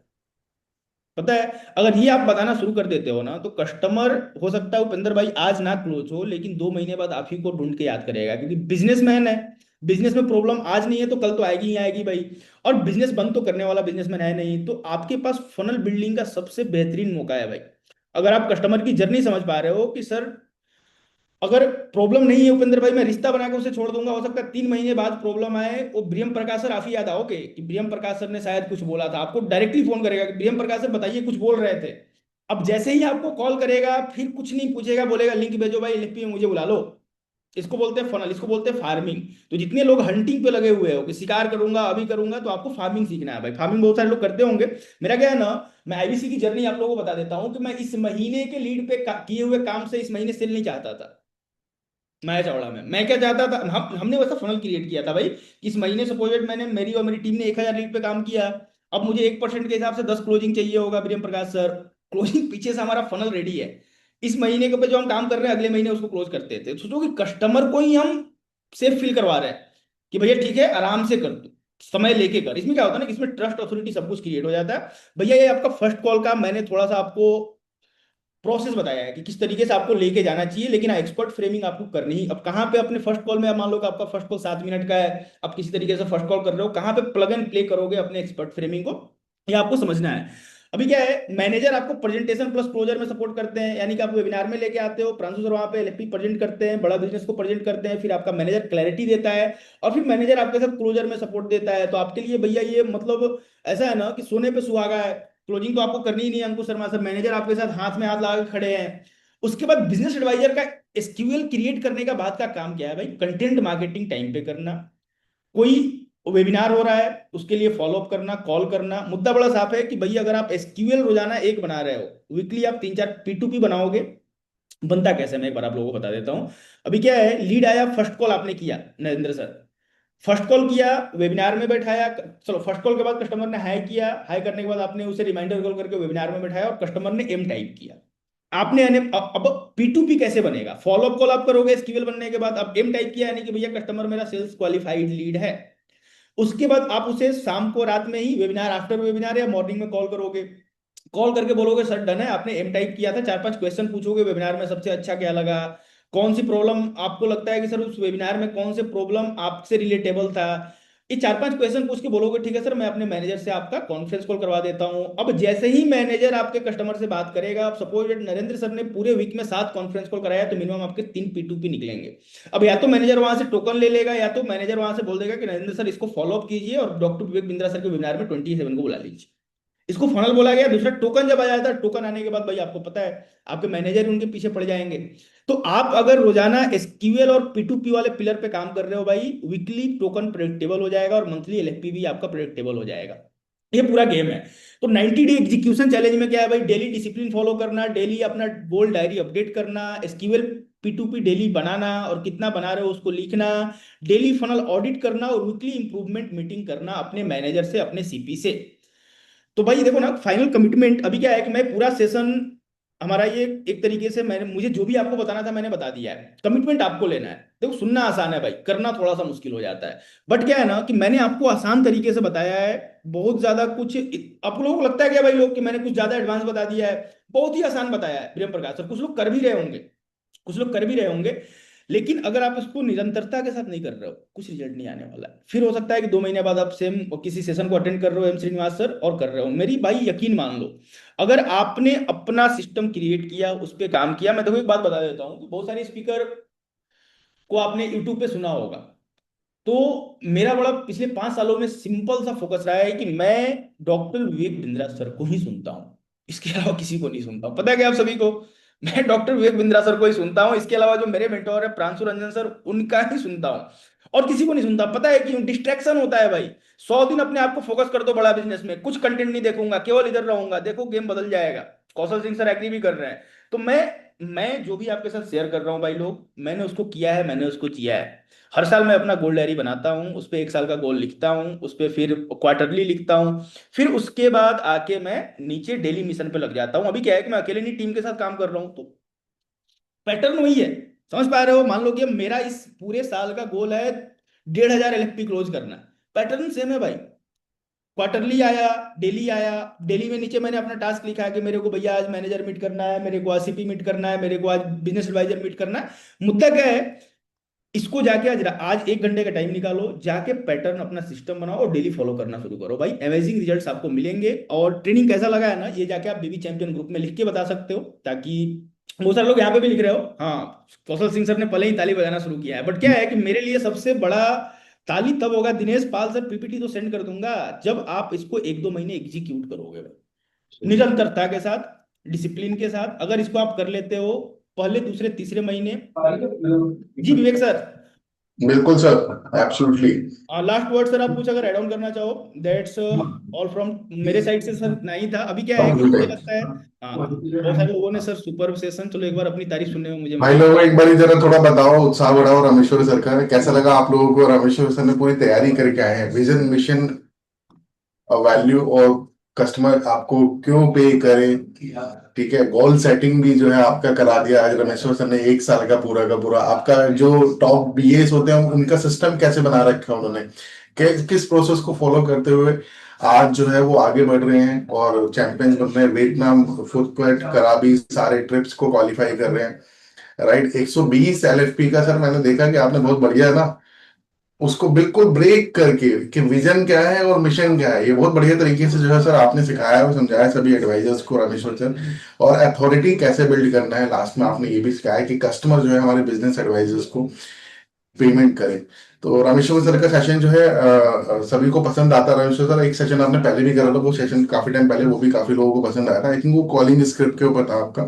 पता है, अगर ये आप बताना शुरू कर देते हो ना, तो कस्टमर, हो सकता है उपेंद्र भाई आज ना क्लोज हो, लेकिन 2 महीने बाद आप ही को ढूंढ के याद करेगा, क्योंकि बिजनेसमैन है। बिजनेस में प्रॉब्लम आज नहीं है तो कल तो आएगी ही आएगी भाई। और बिजनेस बंद तो करने वाला बिजनेसमैन है नहीं, तो आपके पास फनल बिल्डिंग का सबसे बेहतरीन मौका है भाई। अगर आप कस्टमर की जर्नी समझ पा रहे हो कि सर, अगर प्रॉब्लम नहीं है उपेंद्र भाई, मैं रिश्ता बना के उसे छोड़ दूंगा, हो सकता है 3 महीने बाद प्रॉब्लम आए, वो ब्रियम प्रकाश सर, आप ही याद आओगे कि ब्रियम प्रकाश सर ने शायद कुछ बोला था, आपको डायरेक्टली फोन करेगा कि ब्रियम प्रकाश सर बताइए कुछ बोल रहे थे। अब जैसे ही आपको कॉल करेगा, फिर कुछ नहीं पूछेगा, बोलेगा लिंक भेजो भाई, लिंक पे मुझे बुला लो। इसको बोलते हैं फनल, इसको बोलते हैं फार्मिंग। तो जितने लोग हंटिंग पे लगे हुए हो कि शिकार करूंगा अभी करूंगा, तो आपको फार्मिंग सीखना है भाई। फार्मिंग बहुत सारे लोग करते होंगे। मेरा क्या है ना, मैं आईबीसी की जर्नी आप लोगों को बता देता हूँ कि मैं इस महीने के लीड पे किए हुए काम से इस महीने सेल नहीं चाहता था। मैं चावड़ा में मैं क्या चाहता था, हमने वैसा फनल क्रिएट किया था भाई। इस महीने सपोजेड मैंने, मेरी और मेरी टीम ने 1,000 लीड पे काम किया। अब मुझे 1% के हिसाब से 10 क्लोजिंग चाहिए होगा प्रियम प्रकाश सर। क्लोजिंग पीछे से हमारा फनल रेडी है। इस महीने के पे जो हम काम कर रहे हैं, अगले महीने उसको क्लोज करते थे। सोचो कि कस्टमर को ही हम सेफ फील करवा रहे हैं कि भैया ठीक है आराम से कर दो, समय लेके कर। इसमें क्या होता है ना कि इसमें ट्रस्ट अथॉरिटी सब कुछ क्रिएट हो जाता है। भैया ये आपका फर्स्ट कॉल का मैंने थोड़ा सा आपको प्रोसेस बताया है कि किस तरीके से आपको लेके जाना चाहिए, लेकिन एक्सपर्ट फ्रेमिंग आपको करनी ही। अब कहाँ पे अपने फर्स्ट कॉल में, मान लो कि आपका फर्स्ट कॉल 7 मिनट का है, आप किसी तरीके से फर्स्ट कॉल कर रहे हो, कहाँ पे प्लग एंड प्ले करोगे अपने एक्सपर्ट फ्रेमिंग को, ये आपको समझना है। अभी क्या है, मैनेजर आपको प्रेजेंटेशन प्लस क्लोजर में सपोर्ट करते हैं, यानी कि आप वेबिनार में लेके आते हो, प्रांशु सर वहां पे एलएफपी प्रेजेंट करते हैं, बड़ा बिजनेस को प्रेजेंट करते हैं, फिर आपका मैनेजर क्लैरिटी देता है, और फिर मैनेजर आपके साथ क्लोजर में सपोर्ट देता है। तो आपके लिए भैया ये मतलब ऐसा है ना कि सोने पे सुहागा है। क्लोजिंग तो आपको करनी ही नहीं है अंकुश शर्मा सर, मैनेजर आपके साथ हाथ में हाथ लगा के खड़े हैं। उसके बाद बिजनेस एडवाइजर का एसक्यूएल क्रिएट करने का बाद का काम क्या है भाई, कंटेंट मार्केटिंग टाइम पे करना। कोई वेबिनार हो रहा है उसके लिए फॉलोअप करना, कॉल करना। मुद्दा बड़ा साफ है कि भैया अगर आप एसक्यूएल रोजाना एक बना रहे हो, वीकली आप 3-4 पी2पी बनाओगे। बनता कैसे, मैं एक बार आप लोगों को बता देता हूं। अभी क्या है, लीड आया, फर्स्ट कॉल आपने किया नरेंद्र सर, फर्स्ट कॉल किया, वेबिनार में बैठाया, चलो फर्स्ट कॉल के बाद कस्टमर ने हाई किया, हाई करने के बाद आपने उसे रिमाइंडर कॉल करके वेबिनार में बैठाया और कस्टमर ने एम टाइप किया। आपने अब पी2पी कैसे बनेगा, फॉलोअप कॉल आप करोगे एसक्यूएल बनने के बाद। अब एम टाइप किया यानी कि भैया कस्टमर मेरा सेल्स क्वालिफाइड लीड है। उसके बाद आप उसे शाम को, रात में ही वेबिनार, आफ्टर वेबिनार या मॉर्निंग में कॉल करोगे। कॉल करके बोलोगे सर डन है, आपने एम टाइप किया था, 4-5 क्वेश्चन पूछोगे वेबिनार में, सबसे अच्छा क्या लगा, कौन सी प्रॉब्लम आपको लगता है कि सर उस वेबिनार में कौन से प्रॉब्लम आपसे रिलेटेबल था। ये 4-5 क्वेश्चन पूछ के बोलोगे ठीक है सर, मैं अपने मैनेजर से आपका कॉन्फ्रेंस कॉल करवा देता हूं। अब जैसे ही मैनेजर आपके कस्टमर से बात करेगा, आप सपोज नरेंद्र सर ने पूरे वीक में 7 कॉन्फ्रेंस कॉल कराया, तो मिनिमम आपके 3 पी2पी निकलेंगे। अब या तो मैनेजर वहां से टोकन ले लेगा, या तो मैनेजर वहां से बोल देगा कि नरेंद्र सर इसको फॉलोअप कीजिए और डॉक्टर विवेक बिंद्रा सर के वेबिनार में 27 को बुला लीजिए। इसको फनल बोला गया। दूसरा टोकन जब आ जाता है, टोकन आने के बाद भाई आपको पता है आपके मैनेजर उनके पीछे पड़ जाएंगे। तो आप अगर रोजाना एसक्यूएल और पी2पी वाले पिलर पे काम कर रहे हो भाई, वीकली टोकन प्रेडिक्टेबल हो जाएगा और मंथली एलएफपी भी आपका प्रेडिक्टेबल हो जाएगा। ये पूरा गेम है। तो 90 डे एग्जीक्यूशन चैलेंज में क्या है भाई, डेली डिसिप्लिन फॉलो करना, डेली अपना गोल डायरी अपडेट करना, एसक्यूएल पी2पी डेली बनाना और कितना बना रहे हो उसको लिखना, डेली फनल ऑडिट करना और वीकली इंप्रूवमेंट मीटिंग करना अपने मैनेजर से, अपने सीपी से। तो भाई देखो ना, फाइनल कमिटमेंट अभी क्या है कि मैं पूरा सेशन हमारा ये एक तरीके से मैंने मुझे जो भी आपको बताना था मैंने बता दिया है। कमिटमेंट आपको लेना है। देखो सुनना आसान है भाई, करना थोड़ा सा मुश्किल हो जाता है। बट क्या है ना कि मैंने आपको आसान तरीके से बताया है। बहुत ज्यादा कुछ आप लोगों को लगता है क्या भाई लोग कि मैंने कुछ ज्यादा एडवांस बता दिया है? बहुत ही आसान बताया है प्रियम प्रकाश सर। कुछ लोग कर भी रहे होंगे, कुछ लोग कर भी रहे होंगे, लेकिन अगर आप इसको निरंतरता के साथ नहीं कर रहे हो कुछ रिजल्ट नहीं आने वाला है। फिर हो सकता है कि 2 महीने बाद आप सेम किसी सेशन को अटेंड कर रहे हो एम श्रीनिवास सर और कर रहे हो, मेरी भाई यकीन मान लो, अगर आपने अपना सिस्टम क्रिएट किया, उस पर काम किया। मैं देखो एक बात बता देता हूँ कि बहुत सारे स्पीकर को आपने यूट्यूब पे सुना होगा। तो मेरा बड़ा पिछले 5 सालों में सिंपल सा फोकस रहा है कि मैं डॉक्टर विवेक बिंद्रा सर को ही सुनता हूँ, इसके अलावा किसी को नहीं सुनता हूँ। पता है क्या आप सभी को? मैं डॉक्टर विवेक बिंद्रा सर को ही सुनता हूँ, इसके अलावा जो मेरे मेंटोर है प्रांशु रंजन सर उनका ही सुनता हूँ, और किसी को नहीं सुनता। पता है क्यों? डिस्ट्रैक्शन होता है भाई। 100 दिन अपने आप को फोकस कर दो बड़ा बिजनेस में, कुछ कंटेंट नहीं देखूंगा, केवल इधर रहूंगा, देखो गेम बदल जाएगा। कौशल सिंह सर एग्री भी कर रहे हैं। तो मैं जो भी आपके साथ शेयर कर रहा हूँ भाई लोग, मैंने उसको किया है, मैंने उसको किया है। हर साल मैं अपना गोल डायरी बनाता हूँ, उस पर 1 साल का गोल लिखता हूँ, उस पर फिर क्वार्टरली लिखता हूँ। फिर उसके बाद आके मैं नीचे डेली मिशन पे लग जाता हूँ। अभी क्या है कि मैं अकेले नहीं टीम के साथ काम कर रहा हूँ, तो पैटर्न वही है। समझ पा रहे हो? मान लो कि मेरा इस पूरे साल का गोल है 1,500 LFP क्लोज करना। पैटर्न सेम है भाई। क्वार्टरली आया, डेली आया। डेली में नीचे मैंने अपना टास्क लिखा है कि मेरे को भैया आज मैनेजर मीट करना है, मेरे को आज सीपी मीट करना है, मेरे को आज बिजनेस एडवाइजर मीट करना है। मुद्दा क्या है, इसको जाके आज 1 घंटे का टाइम निकालो, जाके पैटर्न अपना सिस्टम बनाओ और डेली फॉलो करना शुरू करो भाई। अमेजिंग रिजल्ट्स आपको मिलेंगे। और ट्रेनिंग कैसा लगा है ना, ये जाके आप बीबी चैंपियन ग्रुप में लिख के बता सकते हो, ताकि बहुत सारे लोग यहाँ पे भी लिख रहे हो। हाँ, कौशल सिंह सर ने पहले ही ताली बजाना शुरू किया है। बट क्या है कि मेरे लिए सबसे बड़ा ताली तब होगा, दिनेश पाल सर पीपीटी तो सेंड कर दूंगा, जब आप इसको 1-2 महीने एग्जीक्यूट करोगे भाई, निरंतरता के साथ, डिसिप्लिन के साथ। अगर इसको आप कर लेते हो पहले दूसरे तीसरे महीने। जी विवेक सर। बिल्कुल sir, absolutely. Last word sir, आप कुछ अगर ऐड ऑन करना चाहो। दैट्स ऑल फ्रॉम मेरे साइड से सर, नहीं था। अभी क्या है कि मुझे लगता है हाँ, बहुत सारे लोगों ने सर सुपर सेशन, चलो एक बार अपनी तारीफ सुनने में मुझे भाई मजा लोगों एक बार जरा थोड़ा बताओ, उत्साह बढ़ाओ। रामेश्वर सर का कैसा लगा आप लोगों को? रामेश्वर सर ने पूरी तैयारी करके आए हैं, विजन मिशन वैल्यू और कस्टमर आपको क्यों पे करे, ठीक है। गोल सेटिंग भी जो है आपका करा दिया आज रमेश्वर सर ने, 1 साल का पूरा आपका जो टॉप बीएस होते हैं उनका सिस्टम कैसे बना रखा है उन्होंने, किस प्रोसेस को फॉलो करते हुए आज जो है वो आगे बढ़ रहे हैं और चैंपियंस बन रहे हैं। वियतनाम फुटप्रिंट करा भी सारे ट्रिप्स को क्वालिफाई कर रहे हैं, राइट। 120 एलएफपी का सर मैंने देखा कि आपने बहुत बढ़िया है ना उसको बिल्कुल ब्रेक करके कि विजन क्या है और मिशन क्या है, ये बहुत बढ़िया तरीके से जो है सर आपने सिखाया और समझाया सभी एडवाइजर्स को, रामेश्वर सर। और अथॉरिटी कैसे बिल्ड करना है, लास्ट में आपने ये भी सिखाया कि कस्टमर जो है हमारे बिजनेस एडवाइजर्स को पेमेंट करे। तो रामेश्वर सर का सेशन जो है सभी को पसंद आता है। रामेश्वर सर एक सेशन आपने पहले भी करा था, वो सेशन काफी टाइम पहले, वो भी काफी लोगों को पसंद आया था। आई थिंक वो कॉलिंग स्क्रिप्ट के ऊपर था आपका,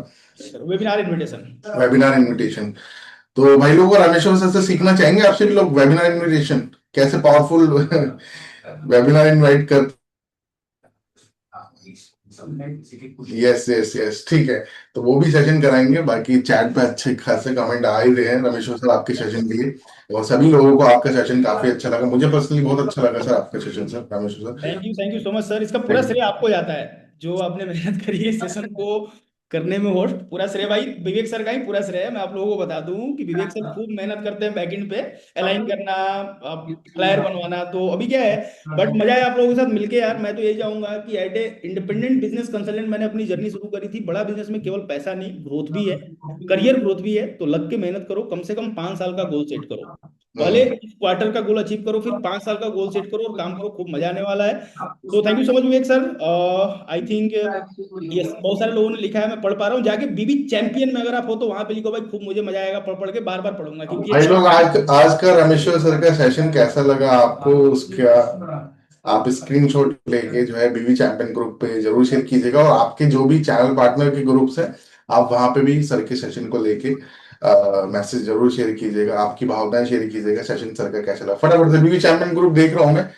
वेबिनार इनविटेशन। Webinar invitation. तो भाई लोग रामेश्वर सर से सीखना चाहेंगे आपसे भी लोग, वेबिनार इनविटेशन कैसे पावरफुल वेबिनार इनवाइट कर। यस यस यस, ठीक है। तो वो भी सेशन कराएंगे। बाकी चैट पे अच्छे खासे कमेंट आ ही रहे हैं रमेश्वर सर आपके सेशन के लिए, और सभी लोगों को आपका सेशन काफी अच्छा लगा। मुझे पर्सनली बहुत अच्छा लगा सर आपका session sir, Rameshwar sir. Thank you so much sir. इसका पूरा थैंक श्रेय आपको जाता है, जो आपने मेहनत करी है सेशन को करने में। होस्ट पूरा श्रेय भाई विवेक सर का ही पूरा श्रेय है। मैं आप लोगों को बता दूं कि विवेक सर खूब मेहनत करते हैं बैकएंड पे, अलाइन करना, फ्लायर बनवाना। तो अभी क्या है, बट मजा है आप लोगों के साथ मिलके यार। मैं तो यही चाहूंगा कि at a independent business consultant मैंने अपनी जर्नी शुरू करी थी। बड़ा बिजनेस में केवल पैसा नहीं, ग्रोथ भी है, करियर ग्रोथ भी है। तो लग के मेहनत करो, कम से कम 5 साल का गोल सेट करो। पहले यू। इस क्वार्टर का गोल अचीव करो, फिर 5 साल का गोल सेट करो और काम करो, खूब मजा आने वाला है। तो thank you so much Vivek sir. I think yes, बहुत सारे लोगों ने लिखा है, मैं पढ़ पा रहा हूँ। जाके बीबी चैंपियन में अगर आप हो तो वहां पे लिखो भाई, खूब मुझे मजा आएगा। पढ़ पढ़ के बार बार पढ़ूंगा, क्योंकि ये भाई लोग चैंपियन। आज आज का रामेश्वर सर का सेशन कैसा लगा आपको, उसका आप स्क्रीनशॉट लेके जो है बीवी चैंपियन ग्रुप पे जरूर शेयर कीजिएगा, और आपके जो भी चैनल पार्टनर के ग्रुप्स हैं आप वहां पे भी सर के सेशन को लेके मैसेज जरूर शेयर कीजिएगा, आपकी भावनाएं शेयर कीजिएगा, सेशन सर का कैसा लगा। फटाफट से बीवी चैंपियन ग्रुप देख रहा हूँ मैं,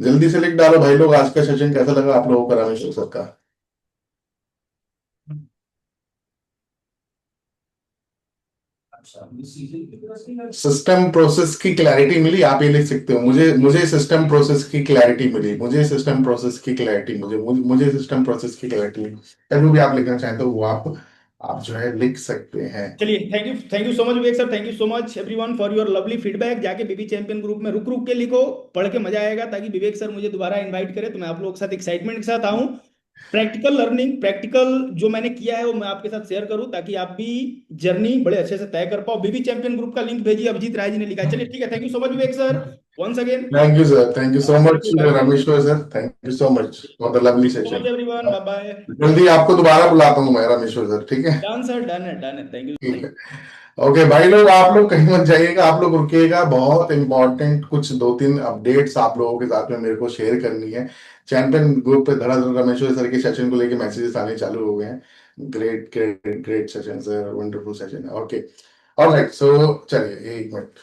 जल्दी से लिख डालो भाई लोग, आज का सेशन कैसा लगा आप लोगों का रामेश्वर सर का। सिस्टम प्रोसेस की क्लैरिटी मिली, आप ये लिख सकते हो, मुझे मुझे सिस्टम प्रोसेस की क्लैरिटी मिली, मुझे सिस्टम प्रोसेस की क्लैरिटी, मुझे सिस्टम प्रोसेस की क्लैरिटी मिली, या जो भी आप लिखना चाहें तो वो आप जो है लिख सकते हैं। चलिए, thank you so much Vivek sir, thank you so much everyone for your lovely feedback. जाके बीबी चैंपियन ग्रुप में रुक रुक के लिखो, पढ़ के मजा आएगा, ताकि विवेक सर मुझे दोबारा इनवाइट करे तो मैं आप लोगों के साथ एक्साइटमेंट के साथ आऊं। प्रैक्टिकल लर्निंग, प्रैक्टिकल जो मैंने किया है वो मैं आपके साथ शेयर करूं, ताकि आप भी जर्नी बड़े अच्छे से तय कर पाओ। बीबी चैंपियन ग्रुप का लिंक भेजिए, अभिजीत राय जी ने लिखा है। चलिए ठीक है, thank you so much Vivek sir, once again. Thank you sir, thank you so much bye Rameshwar sir, thank you so much for the lovely so much session. Everyone, bye bye. जल्दी आपको दोबारा बुलाता हूँ मैं रामेश्वर सर, ठीक है? डन सर, डन है, done है, थैंक ठीक यू। है। ओके भाई लोग, आप लोग कहीं मत जाइएगा, आप लोग रुकिएगा, बहुत इंपॉर्टेंट कुछ 2-3 अपडेट्स आप लोगों के साथ में मेरे को शेयर करनी है। चैंपियन ग्रुप पे धड़ाधड़ रामेश्वर सर के सेशन को लेके मैसेजेस आने चालू हो गए हैं। Great great great session sir, wonderful session. Okay, all right, so चलिए 1 मिनट।